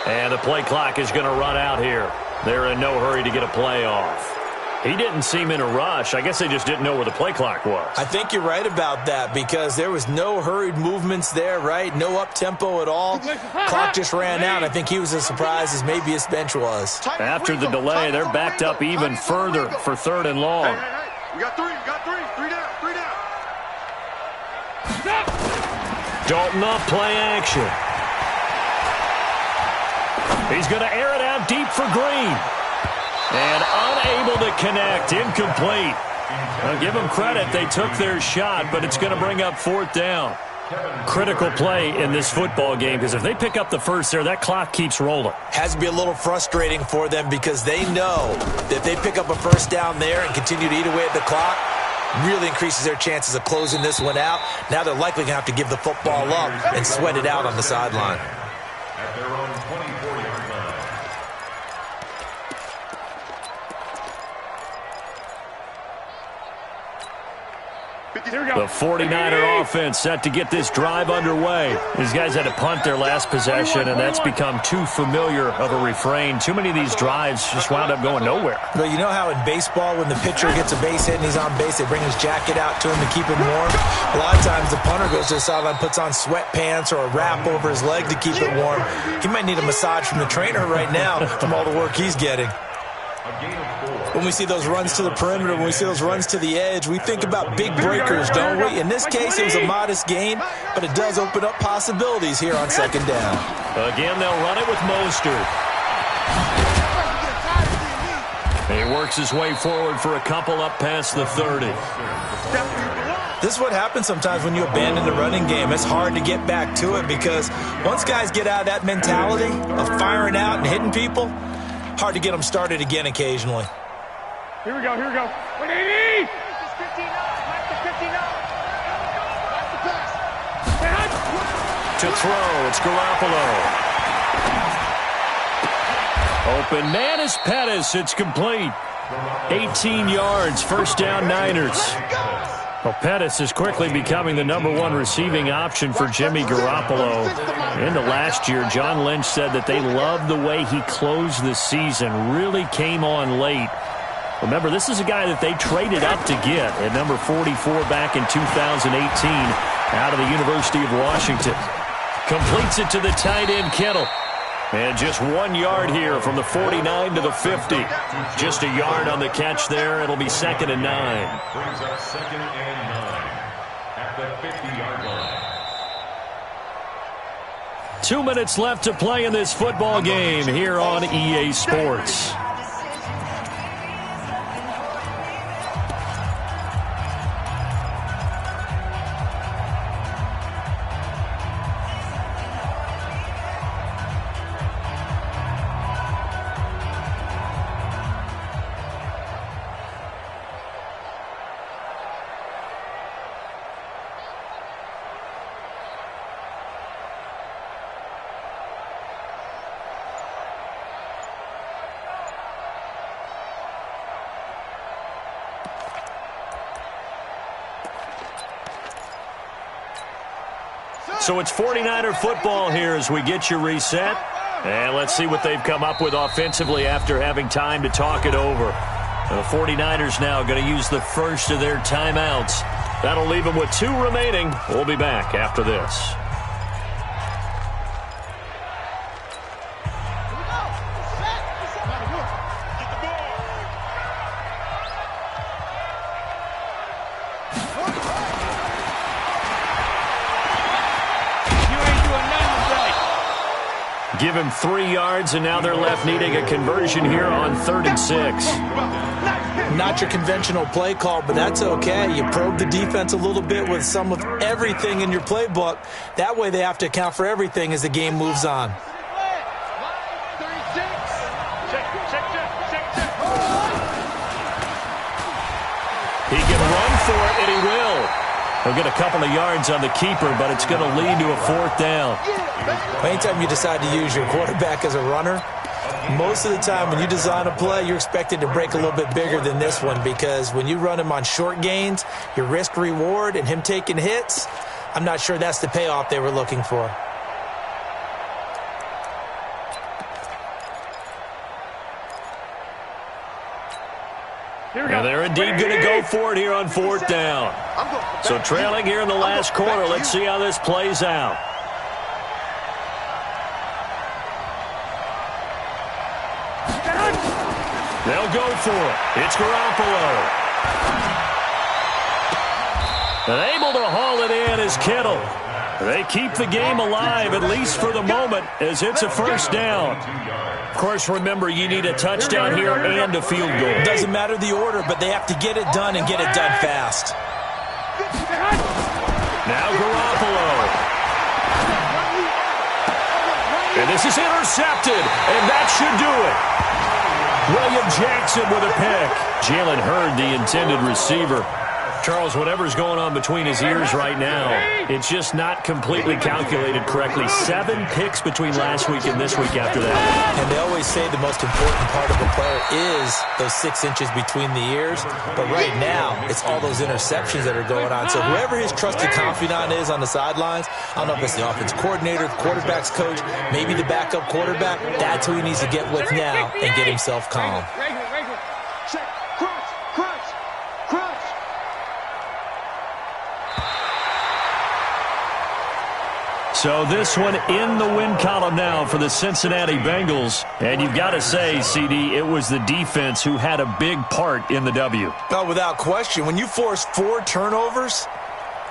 And the play clock is going to run out here. They're in no hurry to get a play off. He didn't seem in a rush. I guess they just didn't know where the play clock was. I think you're right about that because there was no hurried movements there, right? No up-tempo at all. Clock just ran out. I think he was as surprised as maybe his bench was. After the delay, they're backed up even further for 3rd and long. Hey. We got 3. 3 down. Dalton off play action. He's going to air it out deep for Green. And unable to connect, incomplete. I'll give them credit, they took their shot, but it's going to bring up 4th down. Critical play in this football game, because if they pick up the first there, that clock keeps rolling. Has to be a little frustrating for them because they know that if they pick up a first down there and continue to eat away at the clock, really increases their chances of closing this one out. Now they're likely going to have to give the football up and sweat it out on the sideline. At their own 24-yard line. The 49er offense set to get this drive underway. These guys had to punt their last possession, and that's become too familiar of a refrain. Too many of these drives just wound up going nowhere. But you know how in baseball, when the pitcher gets a base hit and he's on base, they bring his jacket out to him to keep him warm? A lot of times the punter goes to the sideline, puts on sweatpants or a wrap over his leg to keep it warm. He might need a massage from the trainer right now from all the work he's getting. A gain of 4. when we see those runs to the perimeter, when we see those runs to the edge, we think about big breakers, don't we? In this case, it was a modest gain, but it does open up possibilities here on second down. Again, they'll run it with Mostert. He works his way forward for a couple up past the 30. This is what happens sometimes when you abandon the running game. It's hard to get back to it because once guys get out of that mentality of firing out and hitting people, hard to get them started again occasionally. Here we go, here we go. 180! To throw, it's Garoppolo. Open man is Pettis. It's complete. 18 yards, first down Niners. Well, Pettis is quickly becoming the #1 receiving option for Jimmy Garoppolo. Into last year, John Lynch said that they loved the way he closed the season, really came on late. Remember, this is a guy that they traded up to get at number 44 back in 2018 out of the University of Washington. Completes it to the tight end, Kittle. And just 1 yard here from the 49 to the 50. Just a yard on the catch there. It'll be 2nd and 9. Brings up 2nd and 9 at the 50-yard line. 2 minutes left to play in this football game here on EA Sports. So it's 49er football here as we get you reset. And let's see what they've come up with offensively after having time to talk it over. The 49ers now going to use the first of their timeouts. That'll leave them with 2 remaining. We'll be back after this. Give him 3 yards, and now they're left needing a conversion here on 3rd and 6. Not your conventional play call, but that's okay. You probe the defense a little bit with some of everything in your playbook. That way they have to account for everything as the game moves on. He can run for it, and he will. He'll get a couple of yards on the keeper, but it's going to lead to a 4th down. Anytime you decide to use your quarterback as a runner, most of the time when you design a play, you're expected to break a little bit bigger than this one because when you run him on short gains, your risk-reward and him taking hits, I'm not sure that's the payoff they were looking for. And they're indeed going to go for it here on 4th down. So trailing here in the last quarter. Let's see how this plays out. They'll go for it. It's Garoppolo. And able to haul it in is Kittle. They keep the game alive, at least for the moment, as it's a 1st down. Of course, remember, you need a touchdown here and a field goal. Doesn't matter the order, but they have to get it done and get it done fast. Now Garoppolo. And this is intercepted, and that should do it. William Jackson with a pick. Jalen Hurd, the intended receiver. Charles, whatever's going on between his ears right now, it's just not completely calculated correctly. 7 picks between last week and this week after that. And they always say the most important part of a player is those 6 inches between the ears. But right now, it's all those interceptions that are going on. So whoever his trusted confidant is on the sidelines, I don't know if it's the offense coordinator, the quarterback's coach, maybe the backup quarterback, that's who he needs to get with now and get himself calm. So this one in the win column now for the Cincinnati Bengals. And you've got to say, CD, it was the defense who had a big part in the W. No, without question. When you force 4 turnovers,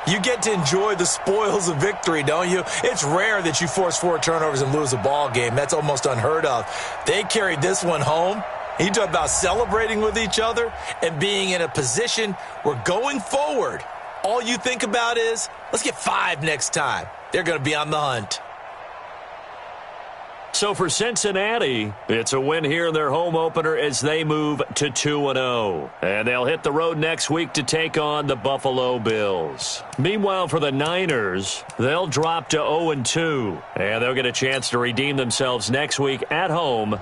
you get to enjoy the spoils of victory, don't you? It's rare that you force 4 turnovers and lose a ball game. That's almost unheard of. They carried this one home. You talk about celebrating with each other and being in a position where going forward, all you think about is, let's get 5 next time. They're going to be on the hunt. So for Cincinnati, it's a win here in their home opener as they move to 2-0. And they'll hit the road next week to take on the Buffalo Bills. Meanwhile, for the Niners, they'll drop to 0-2. And they'll get a chance to redeem themselves next week at home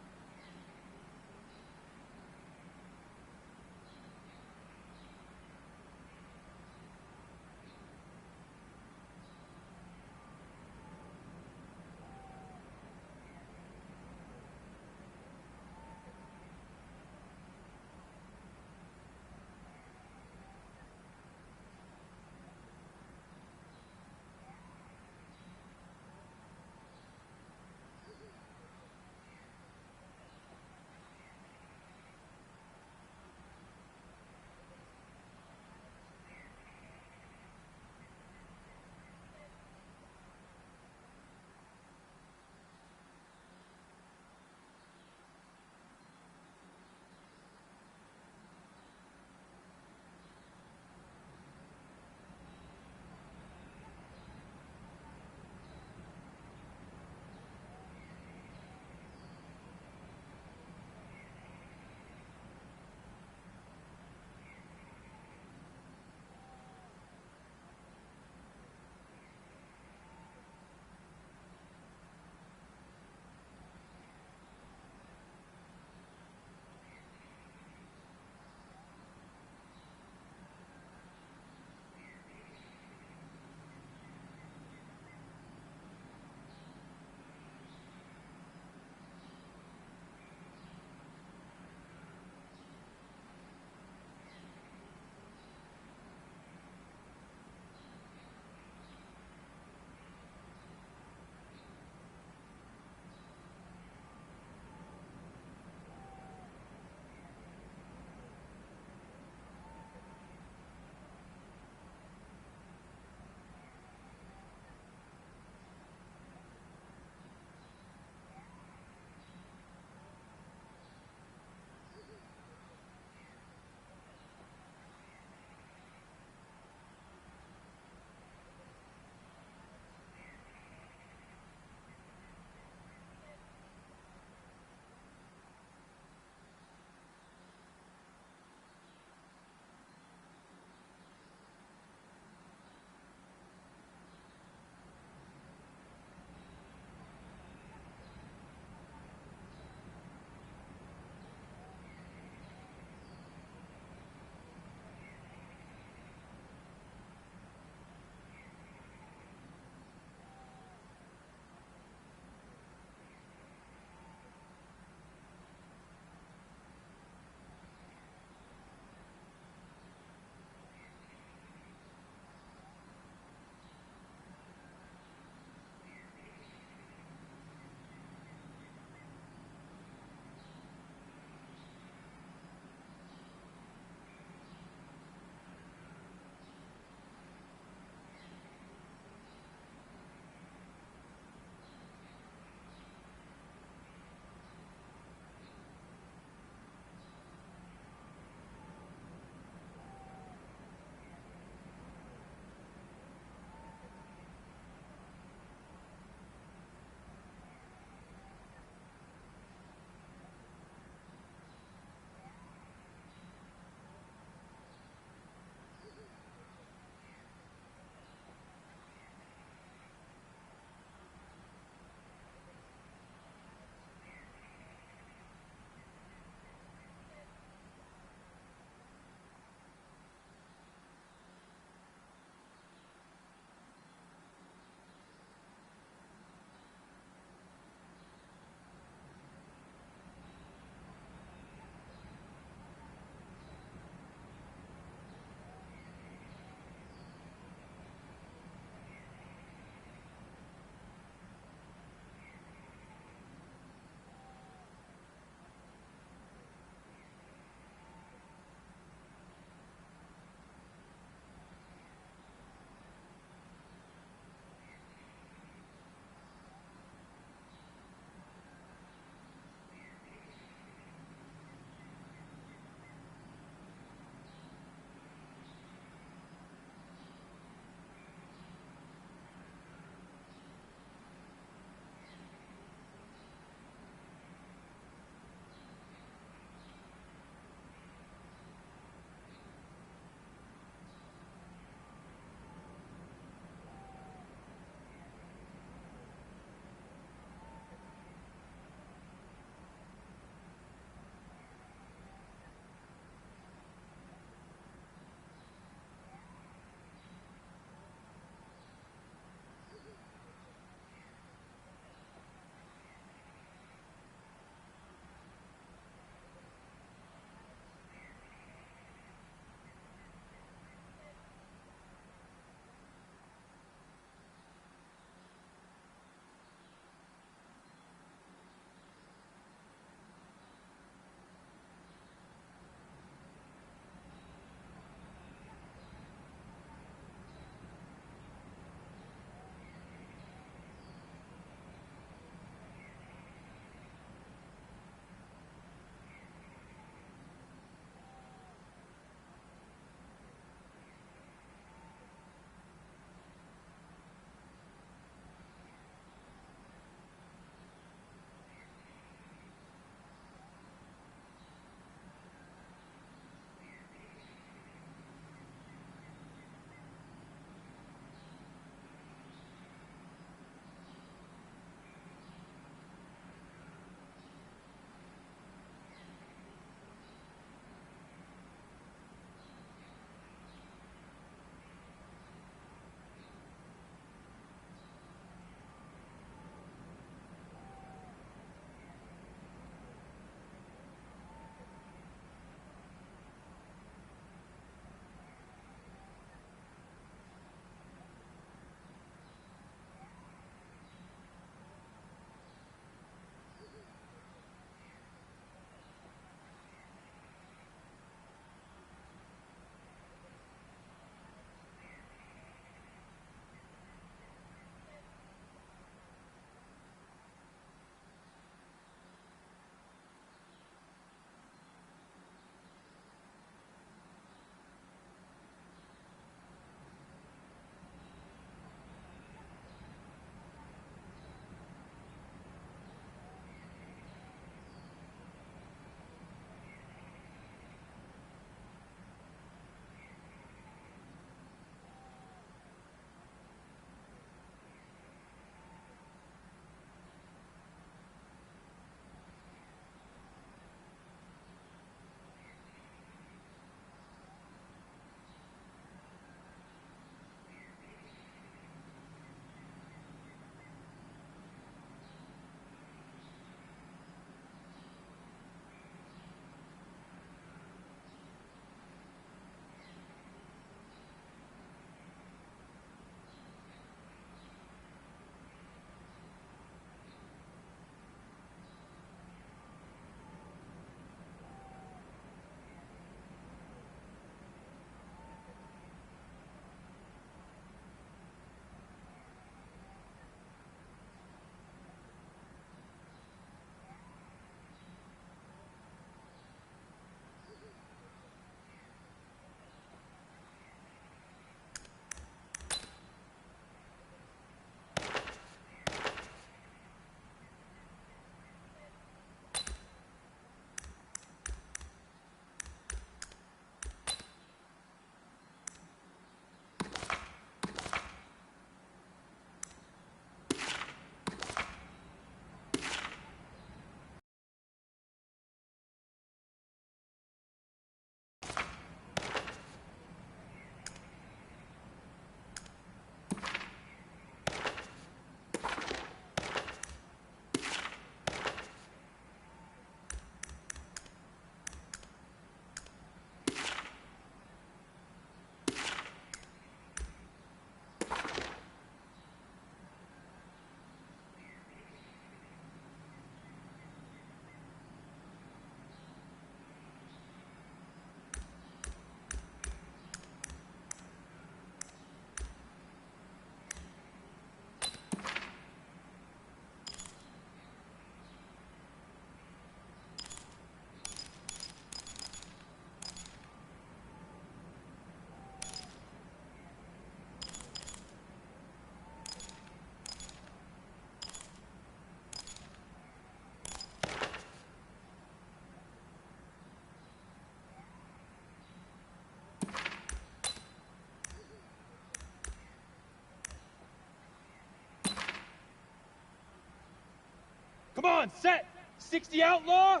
Come on, set. 60 outlaw.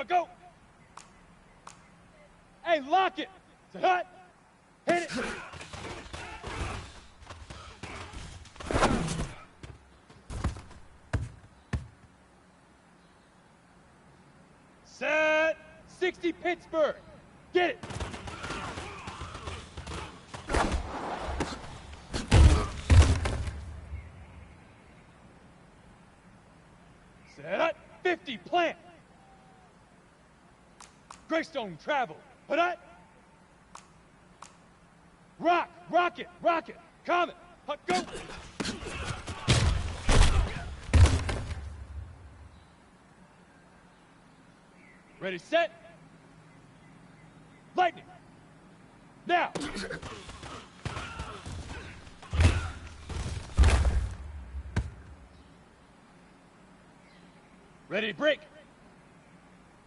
Go. Hey, lock it. Set hut. Hit it. Set. 60 Pittsburgh. Get it. Set. 50 plant. Greystone travel. Put it. Rocket. Comet. Go. Ready, set. Lightning. Now. Ready, break.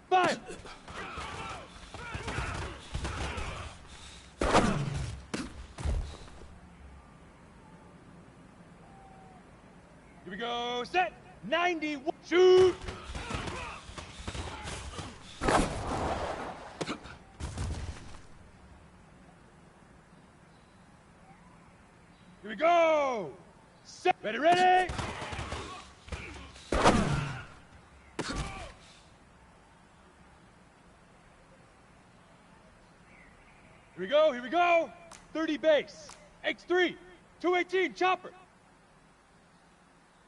Fire. Here we go, set. 91. Shoot. Here we go. Set. Ready. Here we go. 30 base. X3. 218 chopper.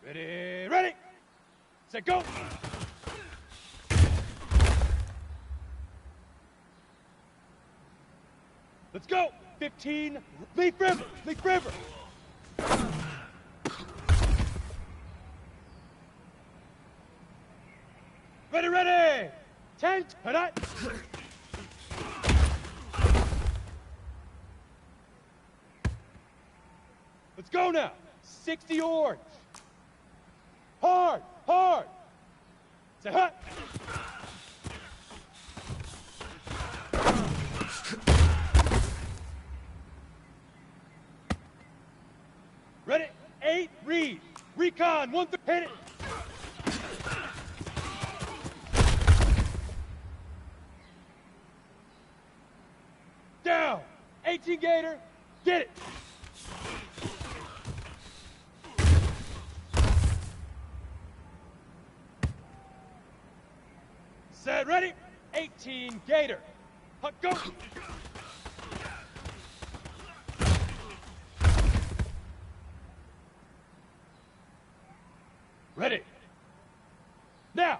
Ready. Set, go. Let's go. 15. Leaf River. Ready. 10. Let's go now. 60 orange. Hard. Say hut. Ready. 8 read. Recon 1 hit it. Down. 18 Gator. Get it. Set, ready. 18 Gator. Go. Ready. Now.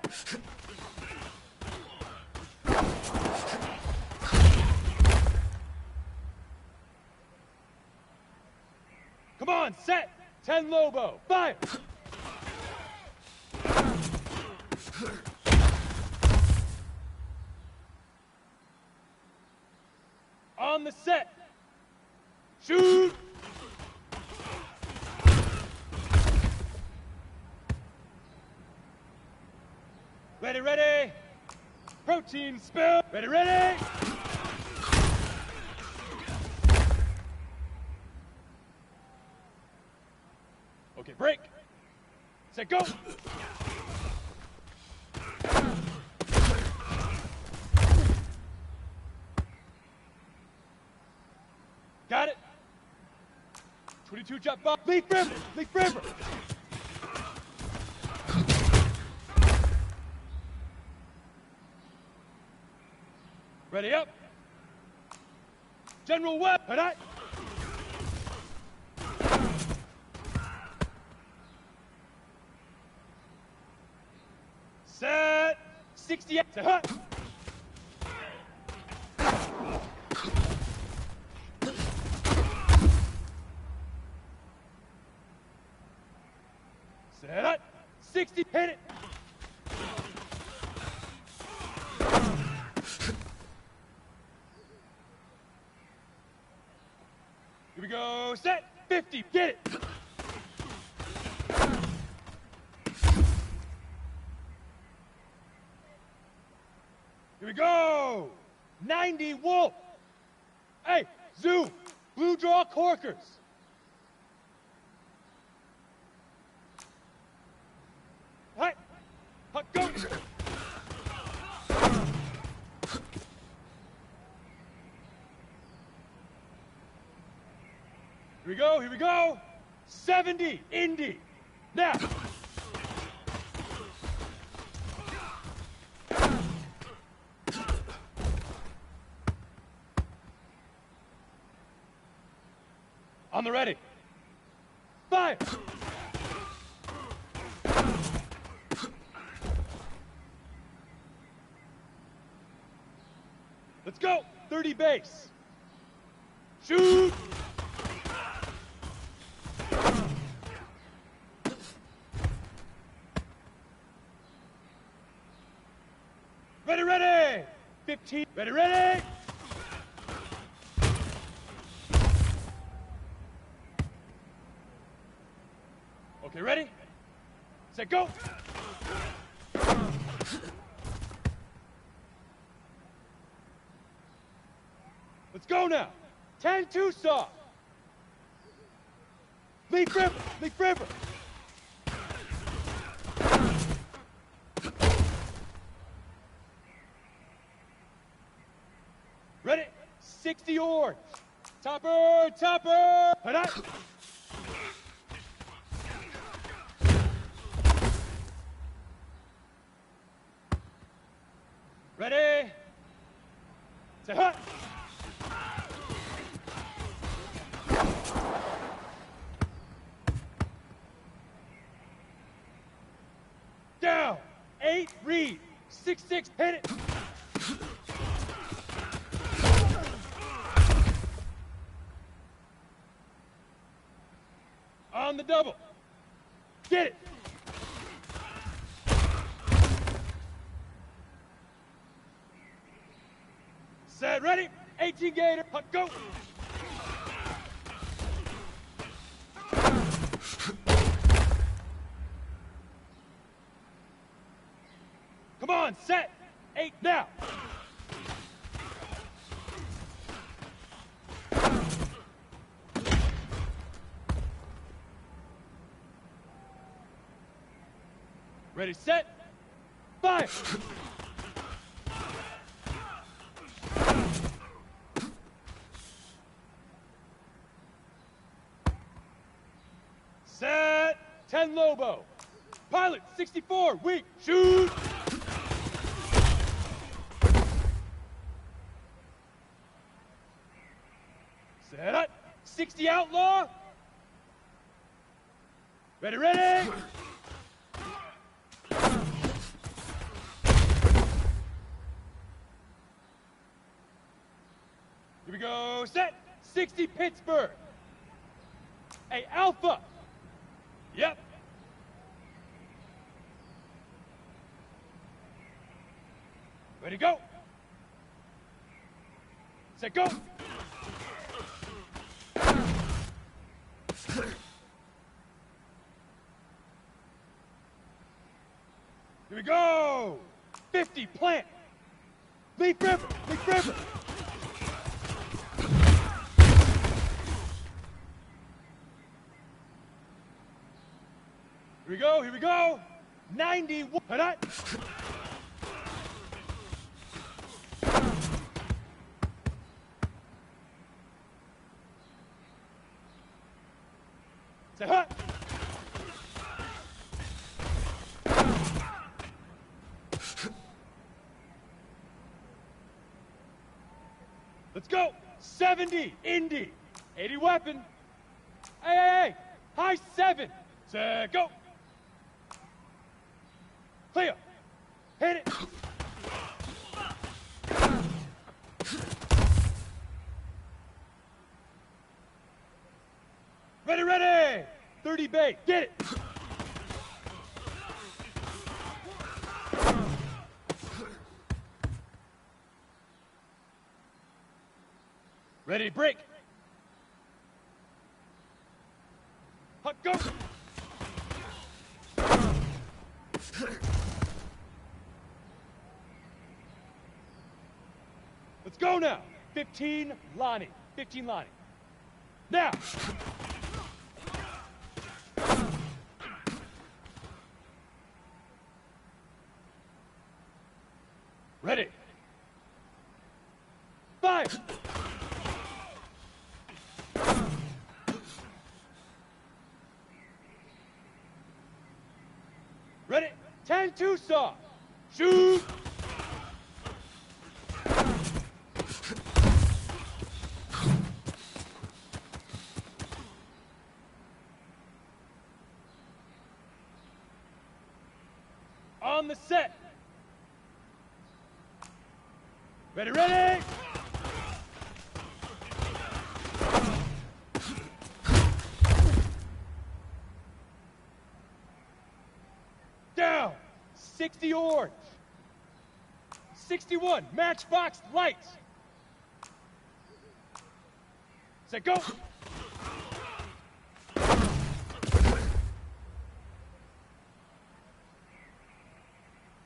Come on, set. 10 Lobo. Fire. On the set. Shoot. Ready. Protein spill. Ready. Okay, break. Set, go. Got it. 22 jump ball. Leaf River. Ready up. General Webb. Set. 68. Hut. Set. 60. Hit it. Here we go. Set. 50. Get it. Here we go. 90 Wolf. Hey, Zoo. Blue draw corkers. we go, here we go. 70, Indy. Now. On the ready. Fire. Let's go. 30 base. Shoot. Ready, ready. 15. Ready, ready. Okay, ready? Set, go. Let's go now. 10-2 soft. Leaf river, leaf river. Ready? 60 orange. Topper, topper. Hit. Ready? Say hut. Down. 8, read. 6-6, hit it. On the double. Get it. Set, ready? 18 gator, go. Come on, set. 8 now. Ready, set. Fire. Set. 10 Lobo. Pilot 64, weak. Shoot. Set up. 60 Outlaw. Ready, ready. Here we go. Set. 60 Pittsburgh. Hey, Alpha. Yep. Ready, go. Set, go. Here we go. 50 plant. Leaf river, leaf river. Here we go, here we go. 91. Say hut. Let's go. 70, Indy. 80 weapon. Hey, hey, hey. High 7. Set, go. Clear. Hit it. Ready, ready. 30 bait. Get it. Ready, break. Hut, go. Let's go now. 15 Lonnie. 15 Lonnie. Now. Ready. Fire. 10-2 soft. Shoot. On the set. Ready, ready. Down. 60 orange. 61 matchbox lights. Set, go.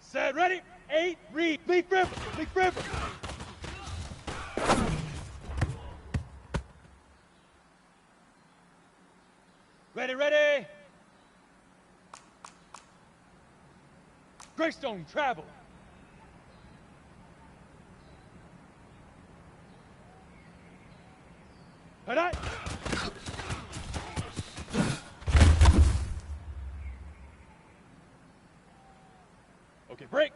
Set, ready. 8, read. Leaf river. Leaf river. Ready, ready. Greystone travel. Alright. Okay, break.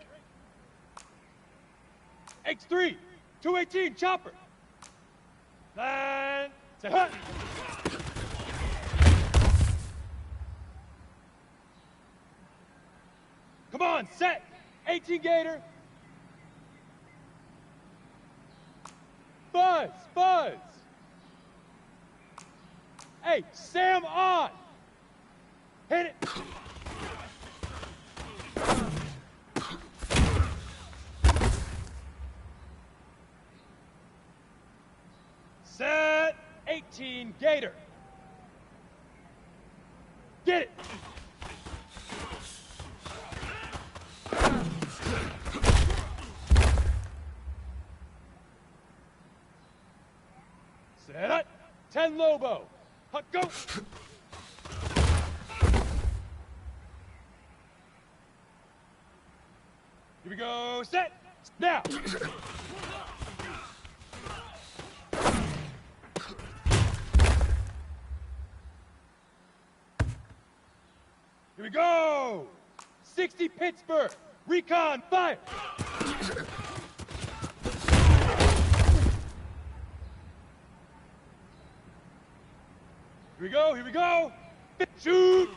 X3, 218, chopper. Line, say hut. Come on, set. 18 Gator. Buzz, buzz. Hey, Sam on. Hit it. Set. 18 Gator. Get it. Set up. 10 Lobo. Hut, go. Here we go. Set. Now. Here we go. 60 Pittsburgh. Recon, fire. Here we go, here we go. Shoot.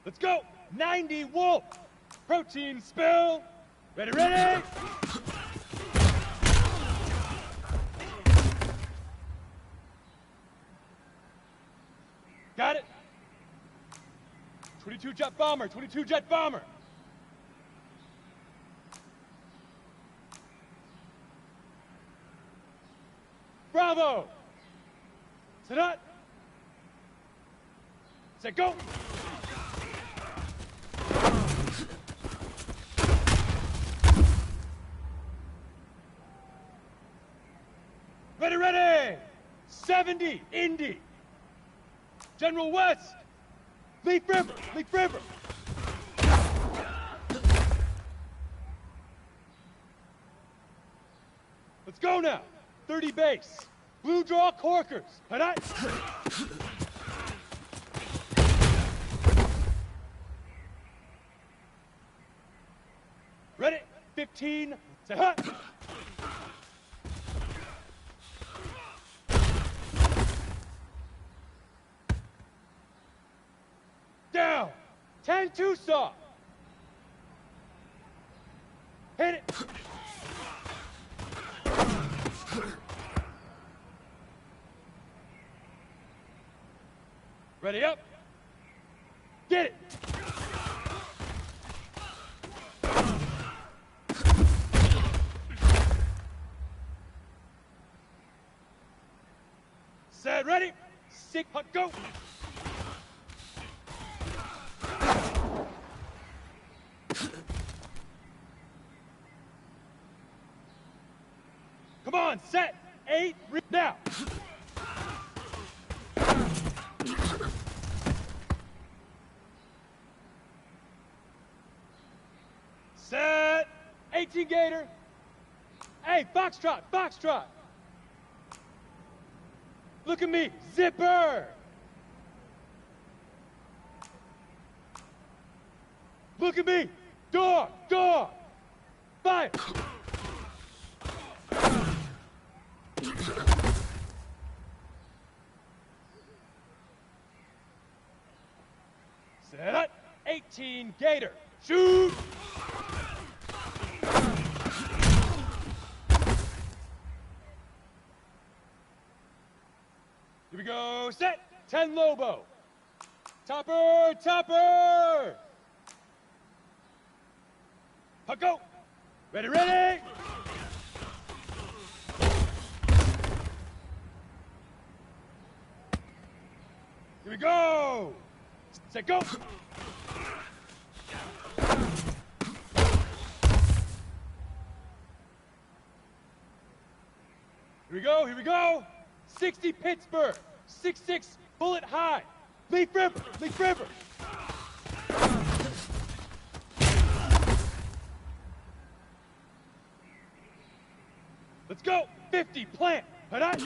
Let's go. 90 Wolf. Protein spill. Ready, ready. Got it. 22 jet bomber, 22 jet bomber. Bravo! Set up! Set, go! Ready, ready! 70, Indy! General West! Leaf River, Leaf River! Let's go now! 30 base. Blue draw corkers. Alright. Ready? 15. Say hut. Down. 10-2 soft. Hit it. Ready up. Get it. Set, ready. Sick, hut, go. Come on, set. 8, now. Set. 18 Gator. Hey, foxtrot, foxtrot. Look at me, zipper. Look at me, dog, dog. Fire. Set. 18 Gator. Shoot. Here we go. Set. 10 Lobo. Topper, topper. Puck go. Ready, ready. Here we go. Set, go. Here we go, here we go. 60 Pittsburgh. 6-6 bullet high. Leaf River, Leaf River. Let's go. 50 plant. Hadi.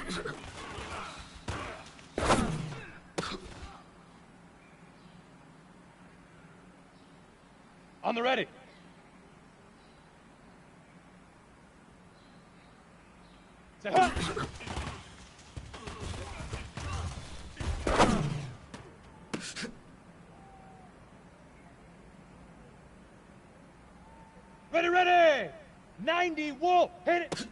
On the ready. Say huh. Ready, ready. 90 Wolf. Hit it.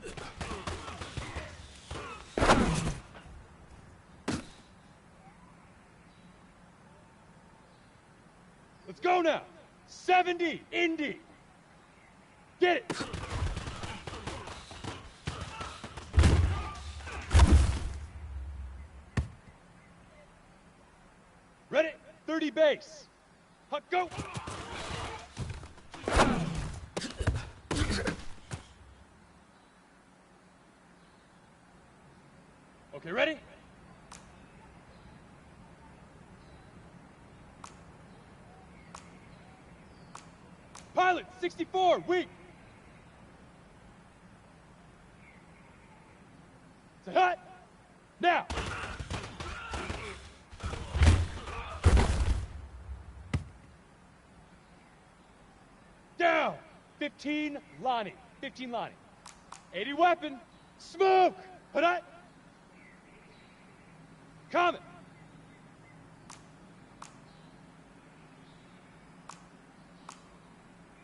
Let's go now. 70 Indy. Get it. Ready? 30 base. Huck, go. Okay, ready? Pilot, 64, weak. Say hut. Now. Down. 15 Lonnie. 15 Lonnie. 80 weapon. Smoke. Hut. Comet.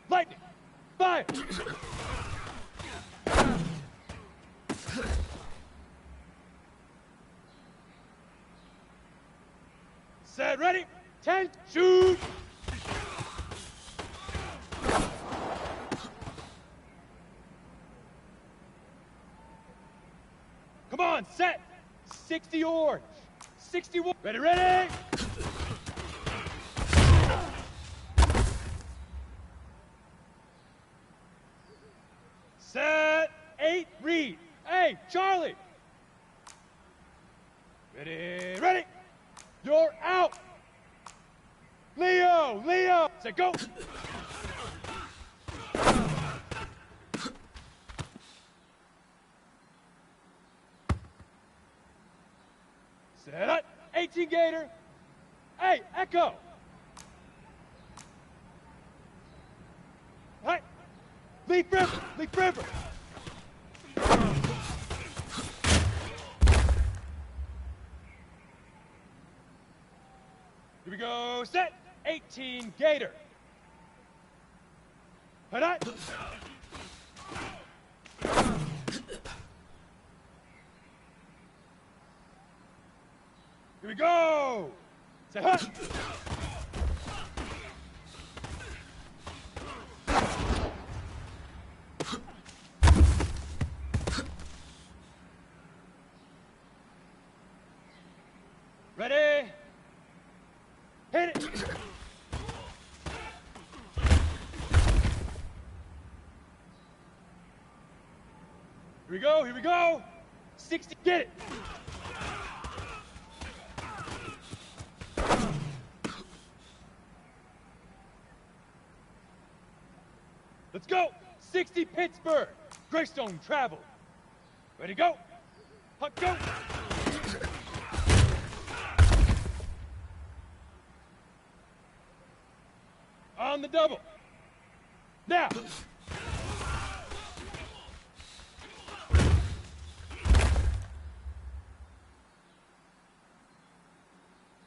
Lightning. Fire. Set, ready. 10, shoot. Come on, set. 60 orange. 61. Ready, ready. Set. 8, read. Hey, Charlie. Ready, ready. You're out. Leo, Leo. Set, go. Set up. 18 Gator. Hey, Echo. Hey. Leaf River. Leaf River. Here we go. Set. 18 Gator. Hadi. Here we go. Say hut. Ready? Hit it. Here we go, here we go. 60, get it. Let's go. 60 On the double. Now.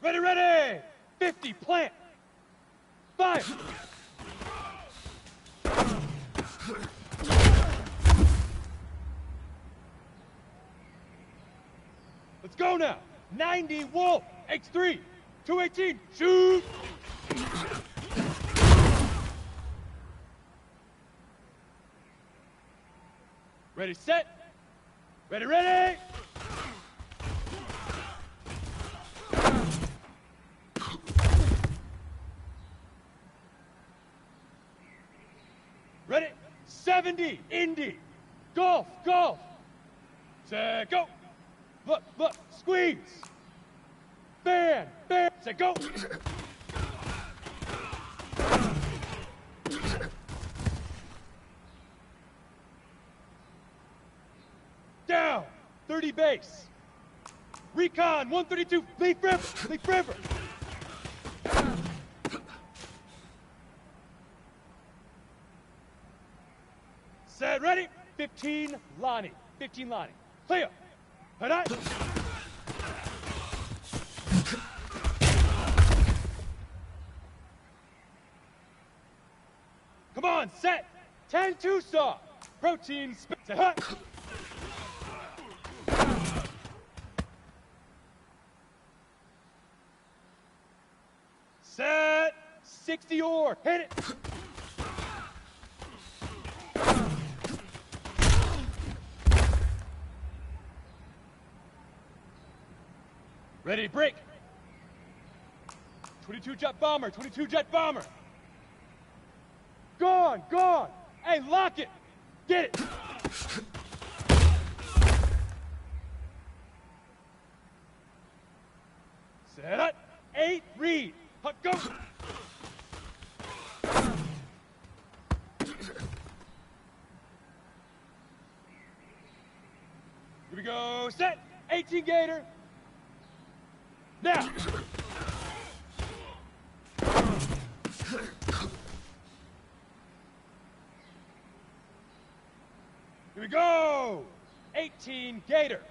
Ready, ready. 50, plant. 5. Let's go now. 90, Wolf. X3. 218, shoot. Ready, set. Ready, ready. Ready, 70, Indy. Golf, golf. Set, go. Look, look, squeeze. Fan, fan. Set, go. Down, 30 base. Recon, 132, Leaf River, Leaf River. Set, ready? 15, Lonnie. 15, Lonnie. Clear. Head up. Come on, set. 10, Tucson. Protein, set, hut. Set. 60 ore. Hit it. Ready, break. 22 jet bomber, 22 jet bomber. Gone, gone. Hey, lock it. Get it. Set up. 8, read. Hut, go. Here we go. Set. 18 Gator. Now. Here we go. 18 Gator.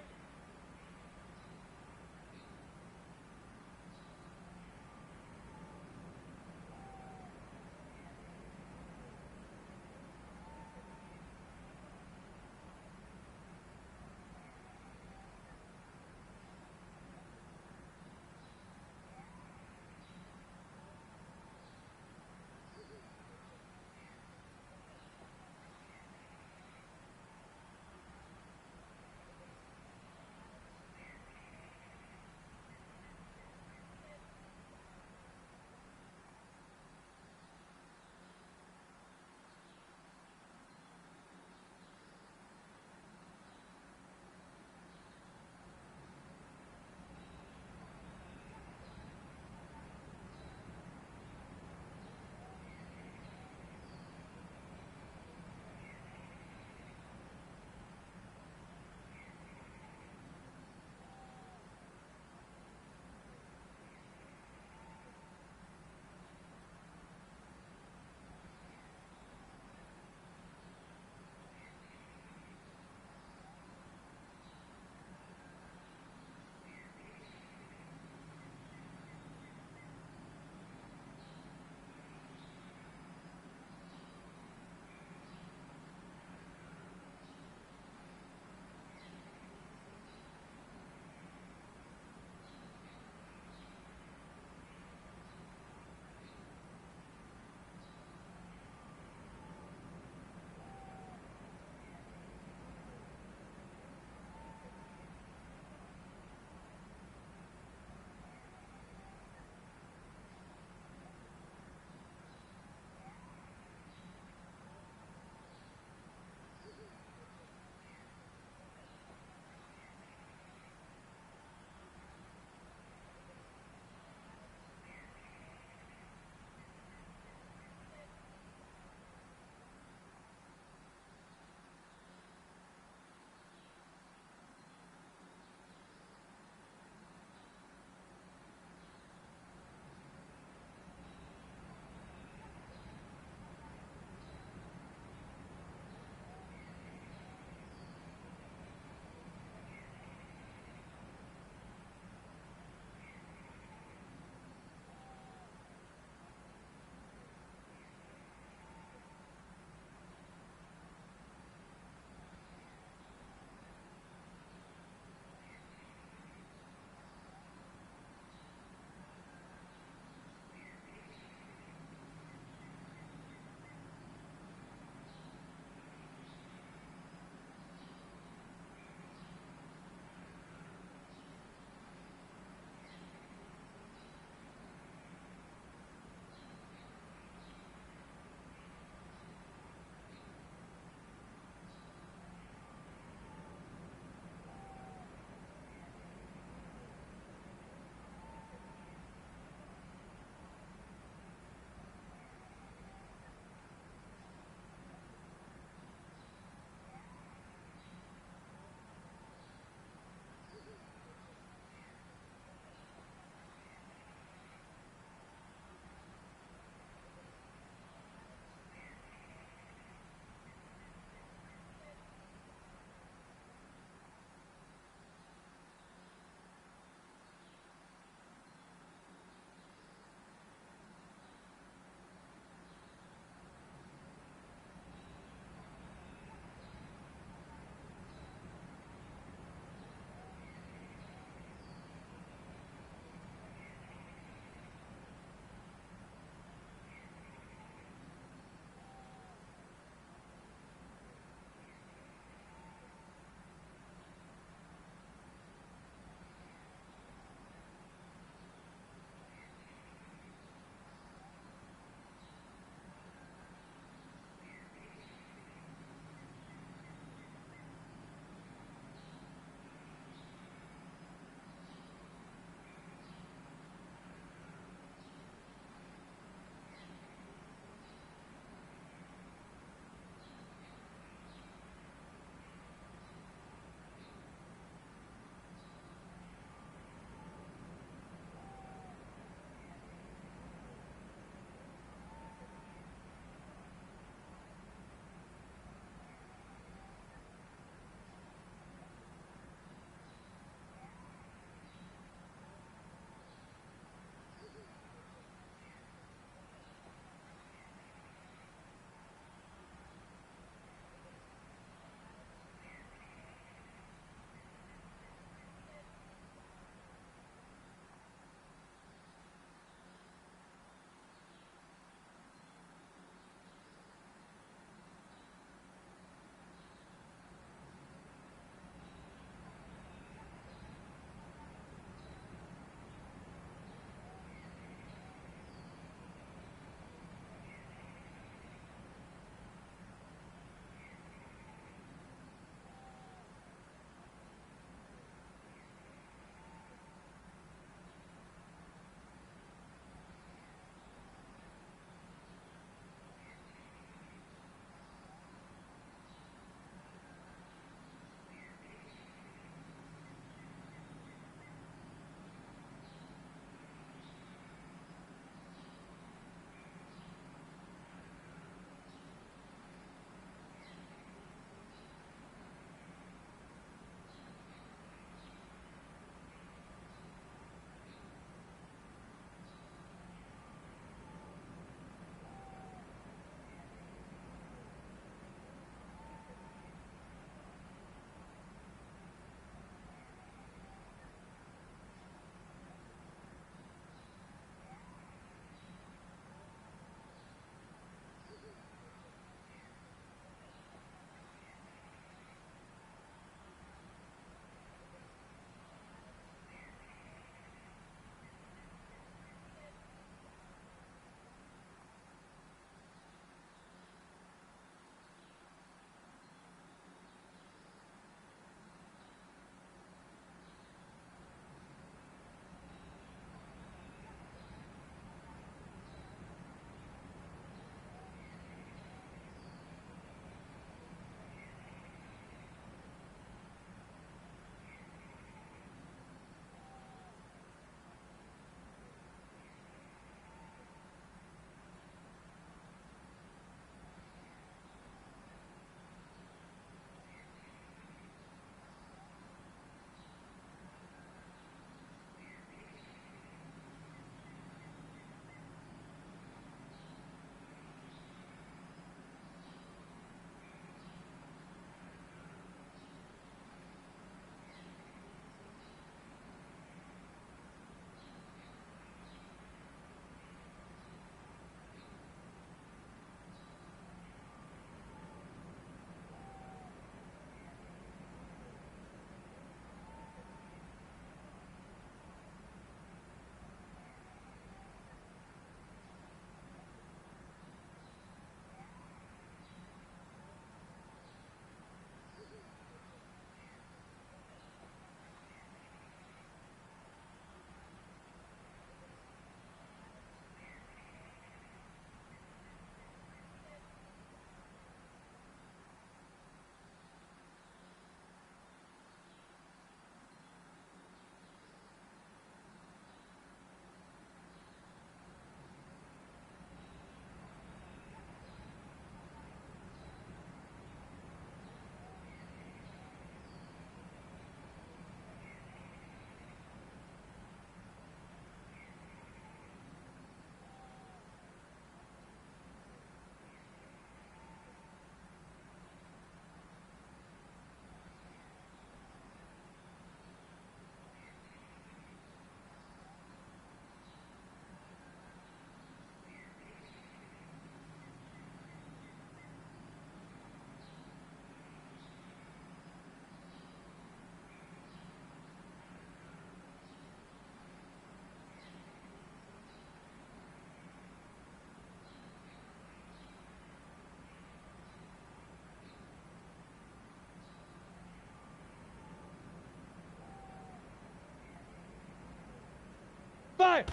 Fire!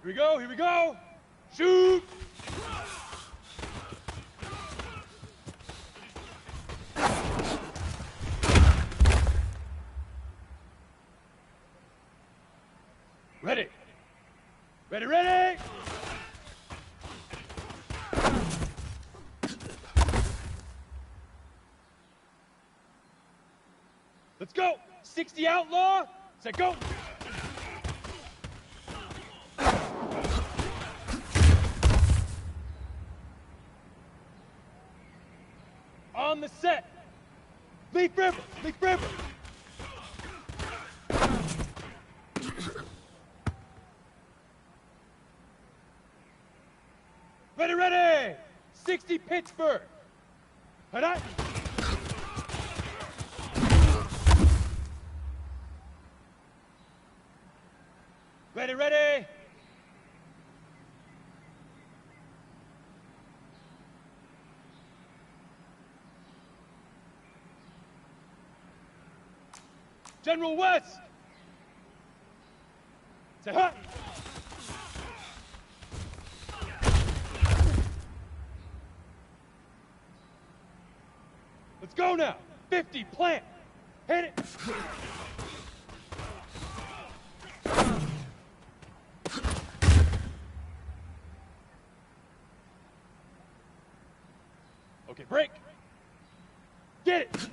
Here we go, here we go! Shoot! Ready! Ready, ready! Let's go! 60 outlaw! Set, go! On the set! Leaf River! Leaf River! Ready, ready! 60 Pittsburgh! Head up! Ready, ready! General West! Say hut! Let's go now! 50, plant! Hit it! Okay, break! Get it!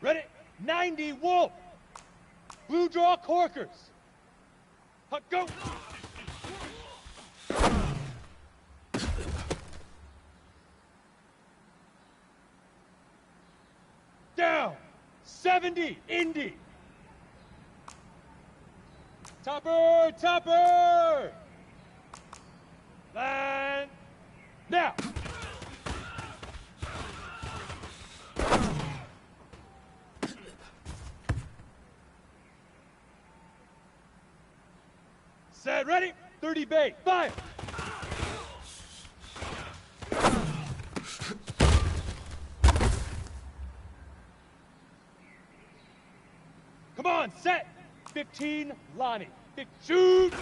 Ready? 90 Wolf! Blue draw corkers! Hut, go! Down! 70 Indy! Topper! Topper! Land! Now! Set, ready? 30 bait, fire! Come on, set! 15, Lonnie. Shoot!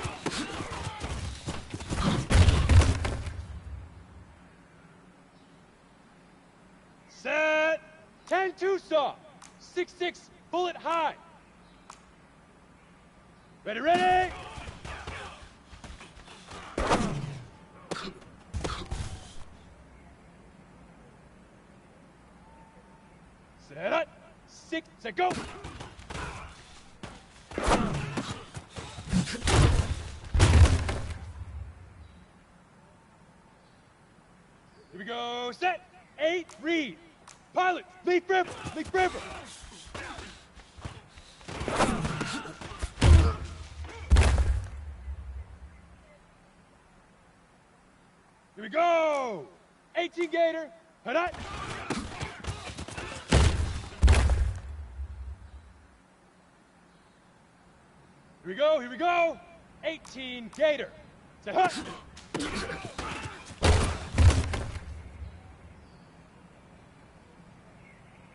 Set! 10, Tucson. 6-6, bullet high. Ready, ready! Set up. 6, set, go! Here we go, set! 8, read! Pilot, Leaf River, Leaf River! Here we go! 18 Gator, head up! Here we go, here we go! 18 Gator, set, hut!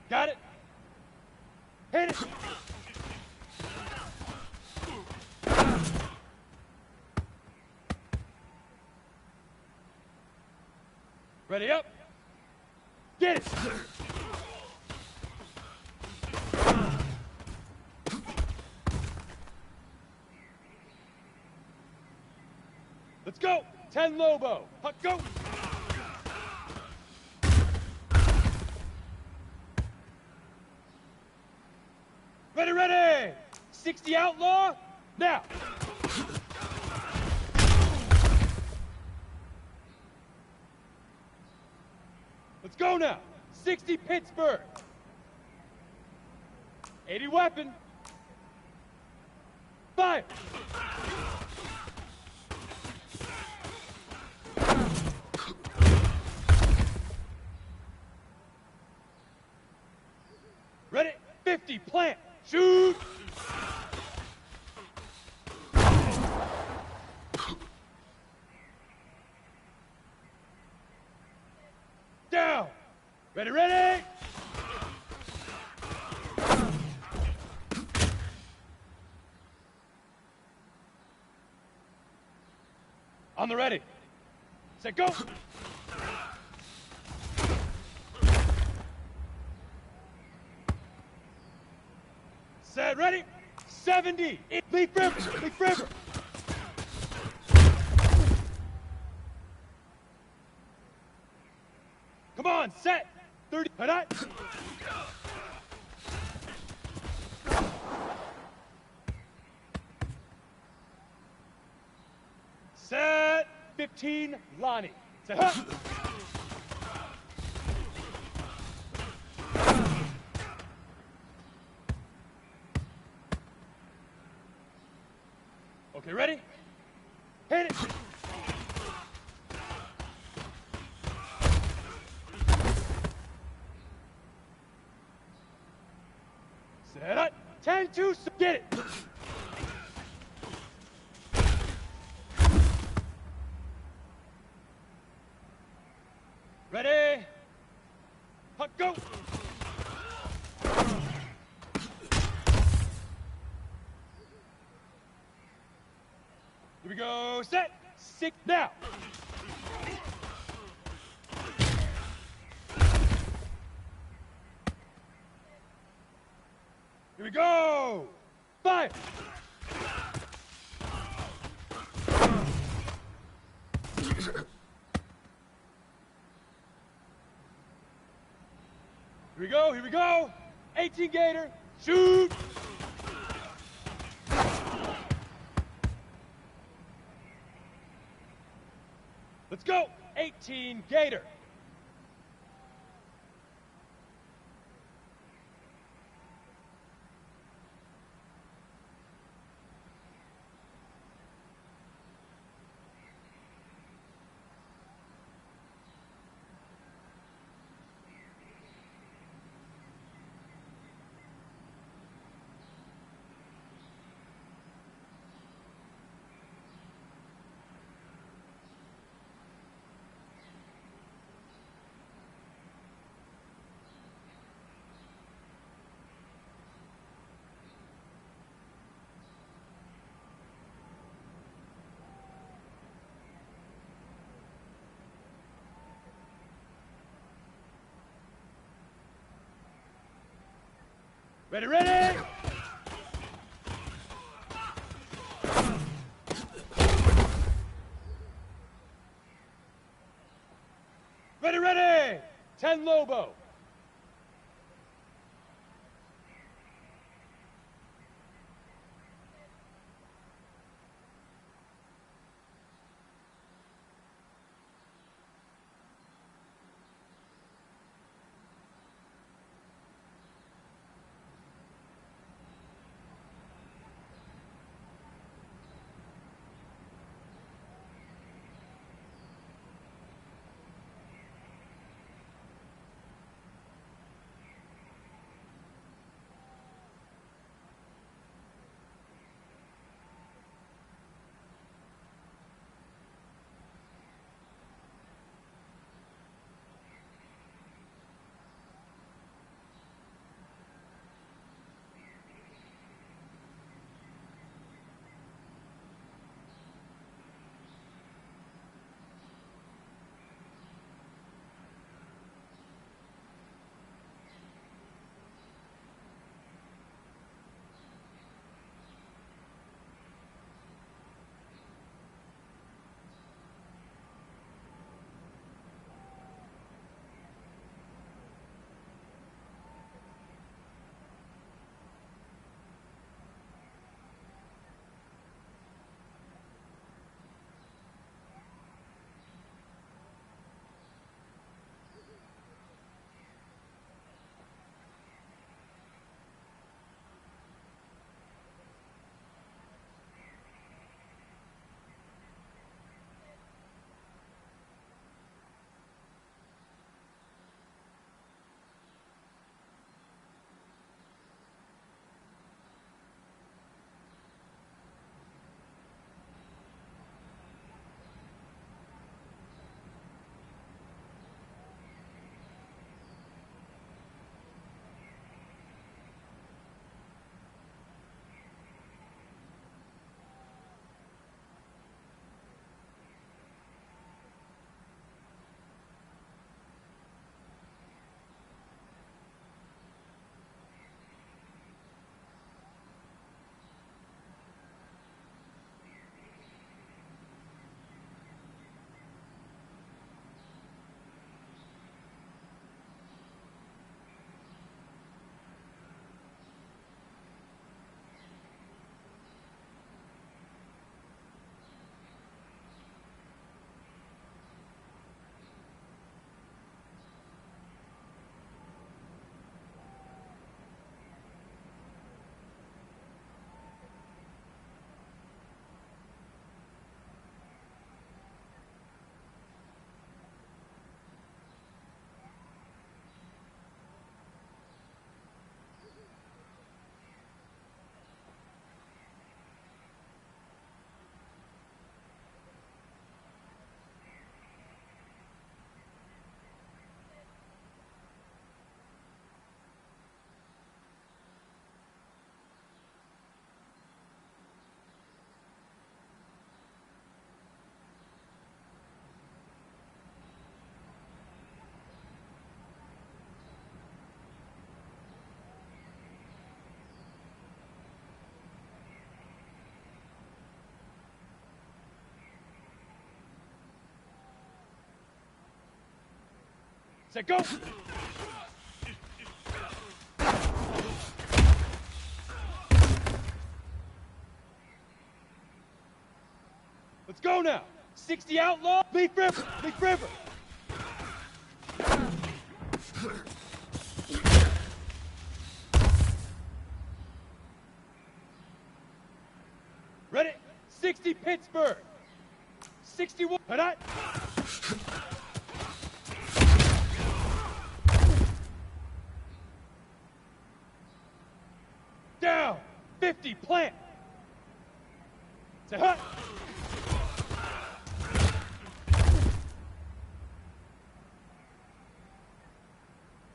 Got it? Hit it! Ready up? Get it! Let's go! 10 Lobo! Huck, go! Ready, ready! 60 Outlaw, now! Let's go now! 60 Pittsburgh! 80 Weapon! Fire! Ready? 50 Plant! Shoot! On the ready. Set, go. Set, ready. 70. Leaf river. Leaf river. Come on, set. 30. Hit it. Set. 15. Lonnie. Set. Huh. Okay, ready? Hit it. Set up. 10-2, get it. Ready? Hut, go. Here we go, set. 6 now. Here we go. 5. Here we go, here we go. 18 Gator, shoot. Let's go. 18 Gator. Ready, ready! Ready, ready! 10 Lobo. Set, go! Let's go now! 60 outlaw, Leaf River, Leaf River! Ready? 60 Pittsburgh! 61, hit. Down, 50 plant! Say hut!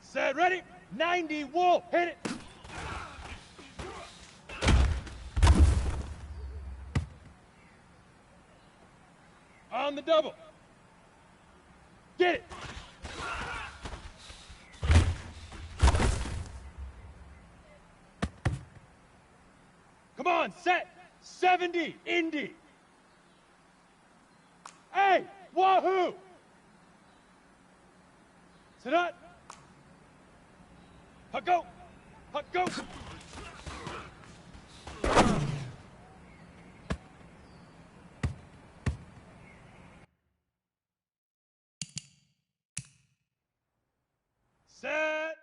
Set, ready? 90 Wolf, hit it! On the double. Get it! Come on, set! 70, Indy! Hey, wahoo! Sit up! Hut go! Hut go! Set!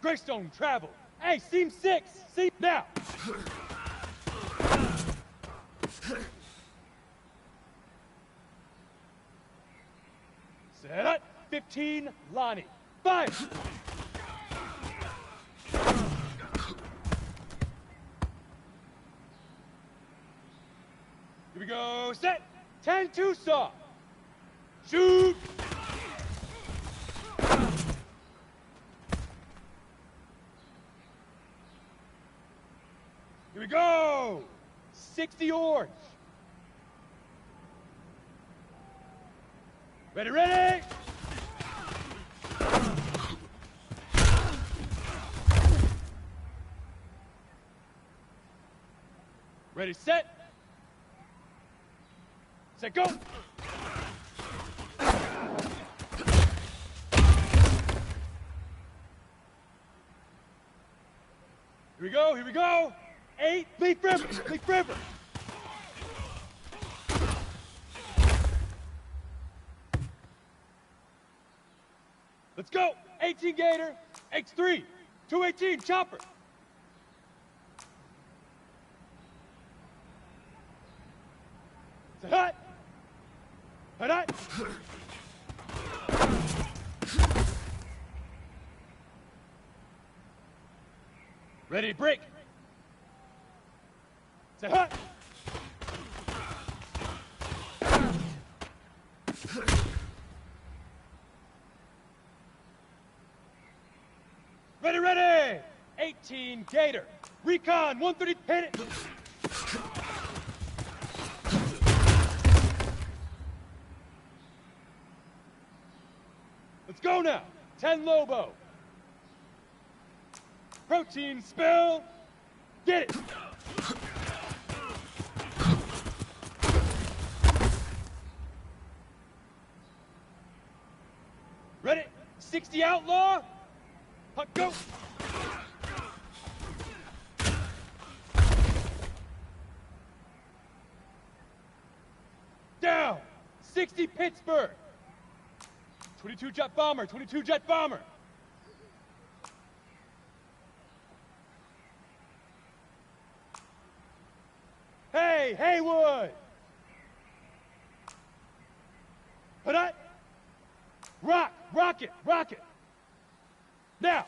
Greystone travel. Hey, seam 6. Seam now. Set up. 15 Lonnie. 5. Here we go. Set. 10 Tucson. Shoot. Here we go! 60 orange. Ready, ready! Ready, set. Set, go! Here we go, here we go! 8, Leaf River, Leaf River. Let's go. 18 Gator, X3, 218 Chopper. It's a hut. Hut. Ready to break. Say hut! Ready, ready! 18 Gator. Recon 130, hit it! Let's go now. 10 Lobo. Protein spill. Get it! Ready? 60 Outlaw. Hut, go. Down. 60 Pittsburgh. 22 Jet Bomber. 22 Jet Bomber. Hey, Haywood. Put up. Rock it. Now.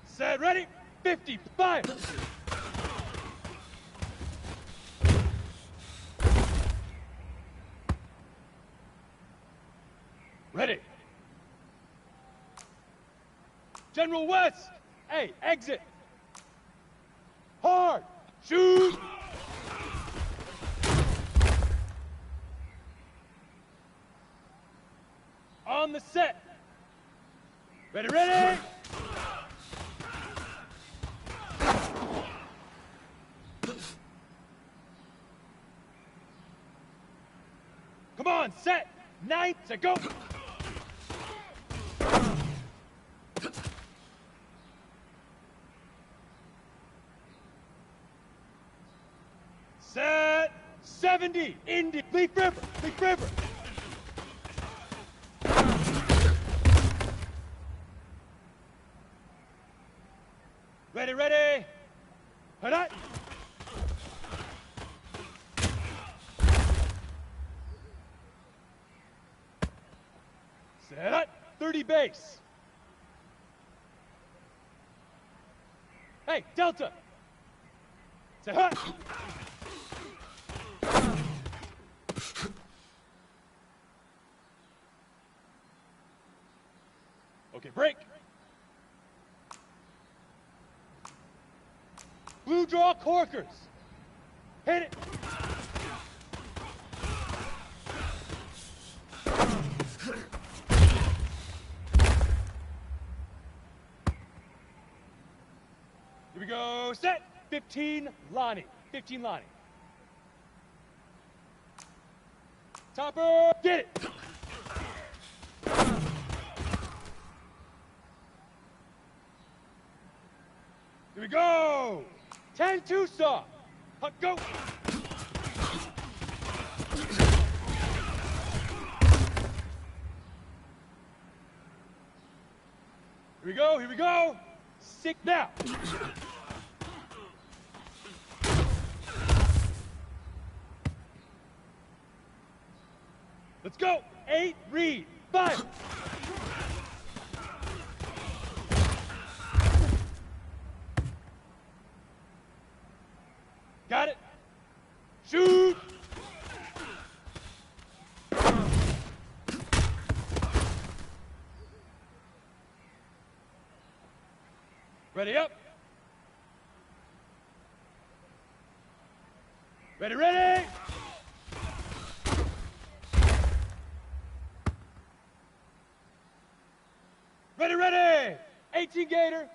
Set, ready? 55. General West. Hey, exit. Hard. Shoot. On the set. Ready, ready. Come on, set. 9, set, go. Set. 70, Indy, Leaf River, Leaf River. Ready, ready. Hit it. Set it. 30 base. Hey, Delta. Set it. Okay, break. Blue draw corkers. Hit it. Here we go. Set. 15 Lonnie. 15 Lonnie. Topper. Get it. Here we go. 10 Tucson. Huck, go. Here we go. Here we go. 6 now. Let's go. 8 read. 5. Got it. Shoot. Ready up. Ready, ready. Ready, ready. 18 Gator.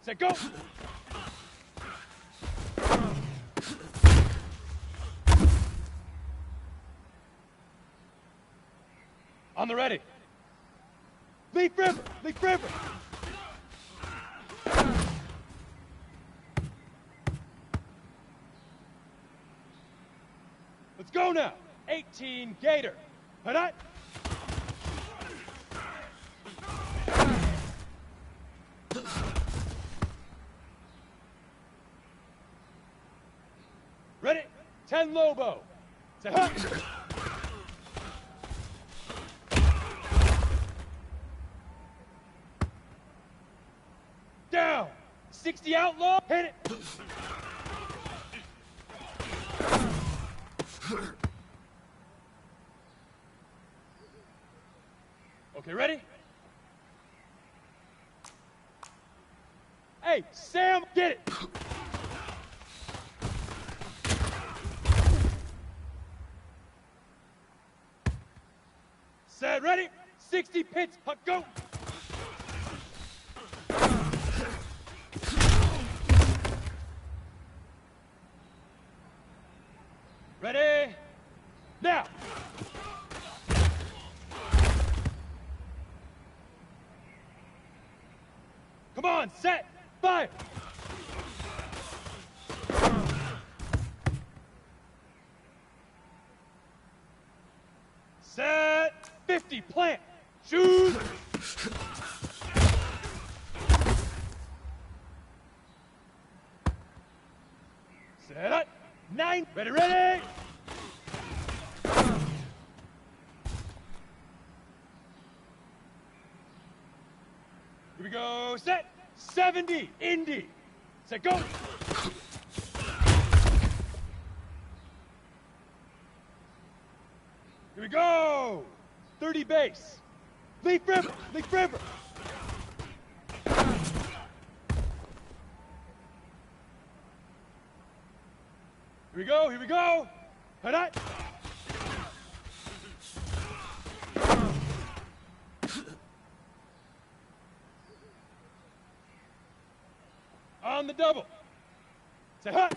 Set, go! On the ready. Leaf River! Leaf River! Let's go now! 18 Gator. Hit it! Ready? 10 Lobo. Say huh. Down. 60 Outlaw. Hit it. Okay, ready? Hey, Sam, get it. Set, ready? 60 pits, Huck, go! Ready? Now! Come on, set, fire! Set, 50, plant, shoot! Set up, 9, ready, ready! Here we go, set, 70, Indy. Set, go. Here we go, 30 base. Leaf river, leaf river. Here we go. Hit. On the double. Say hut.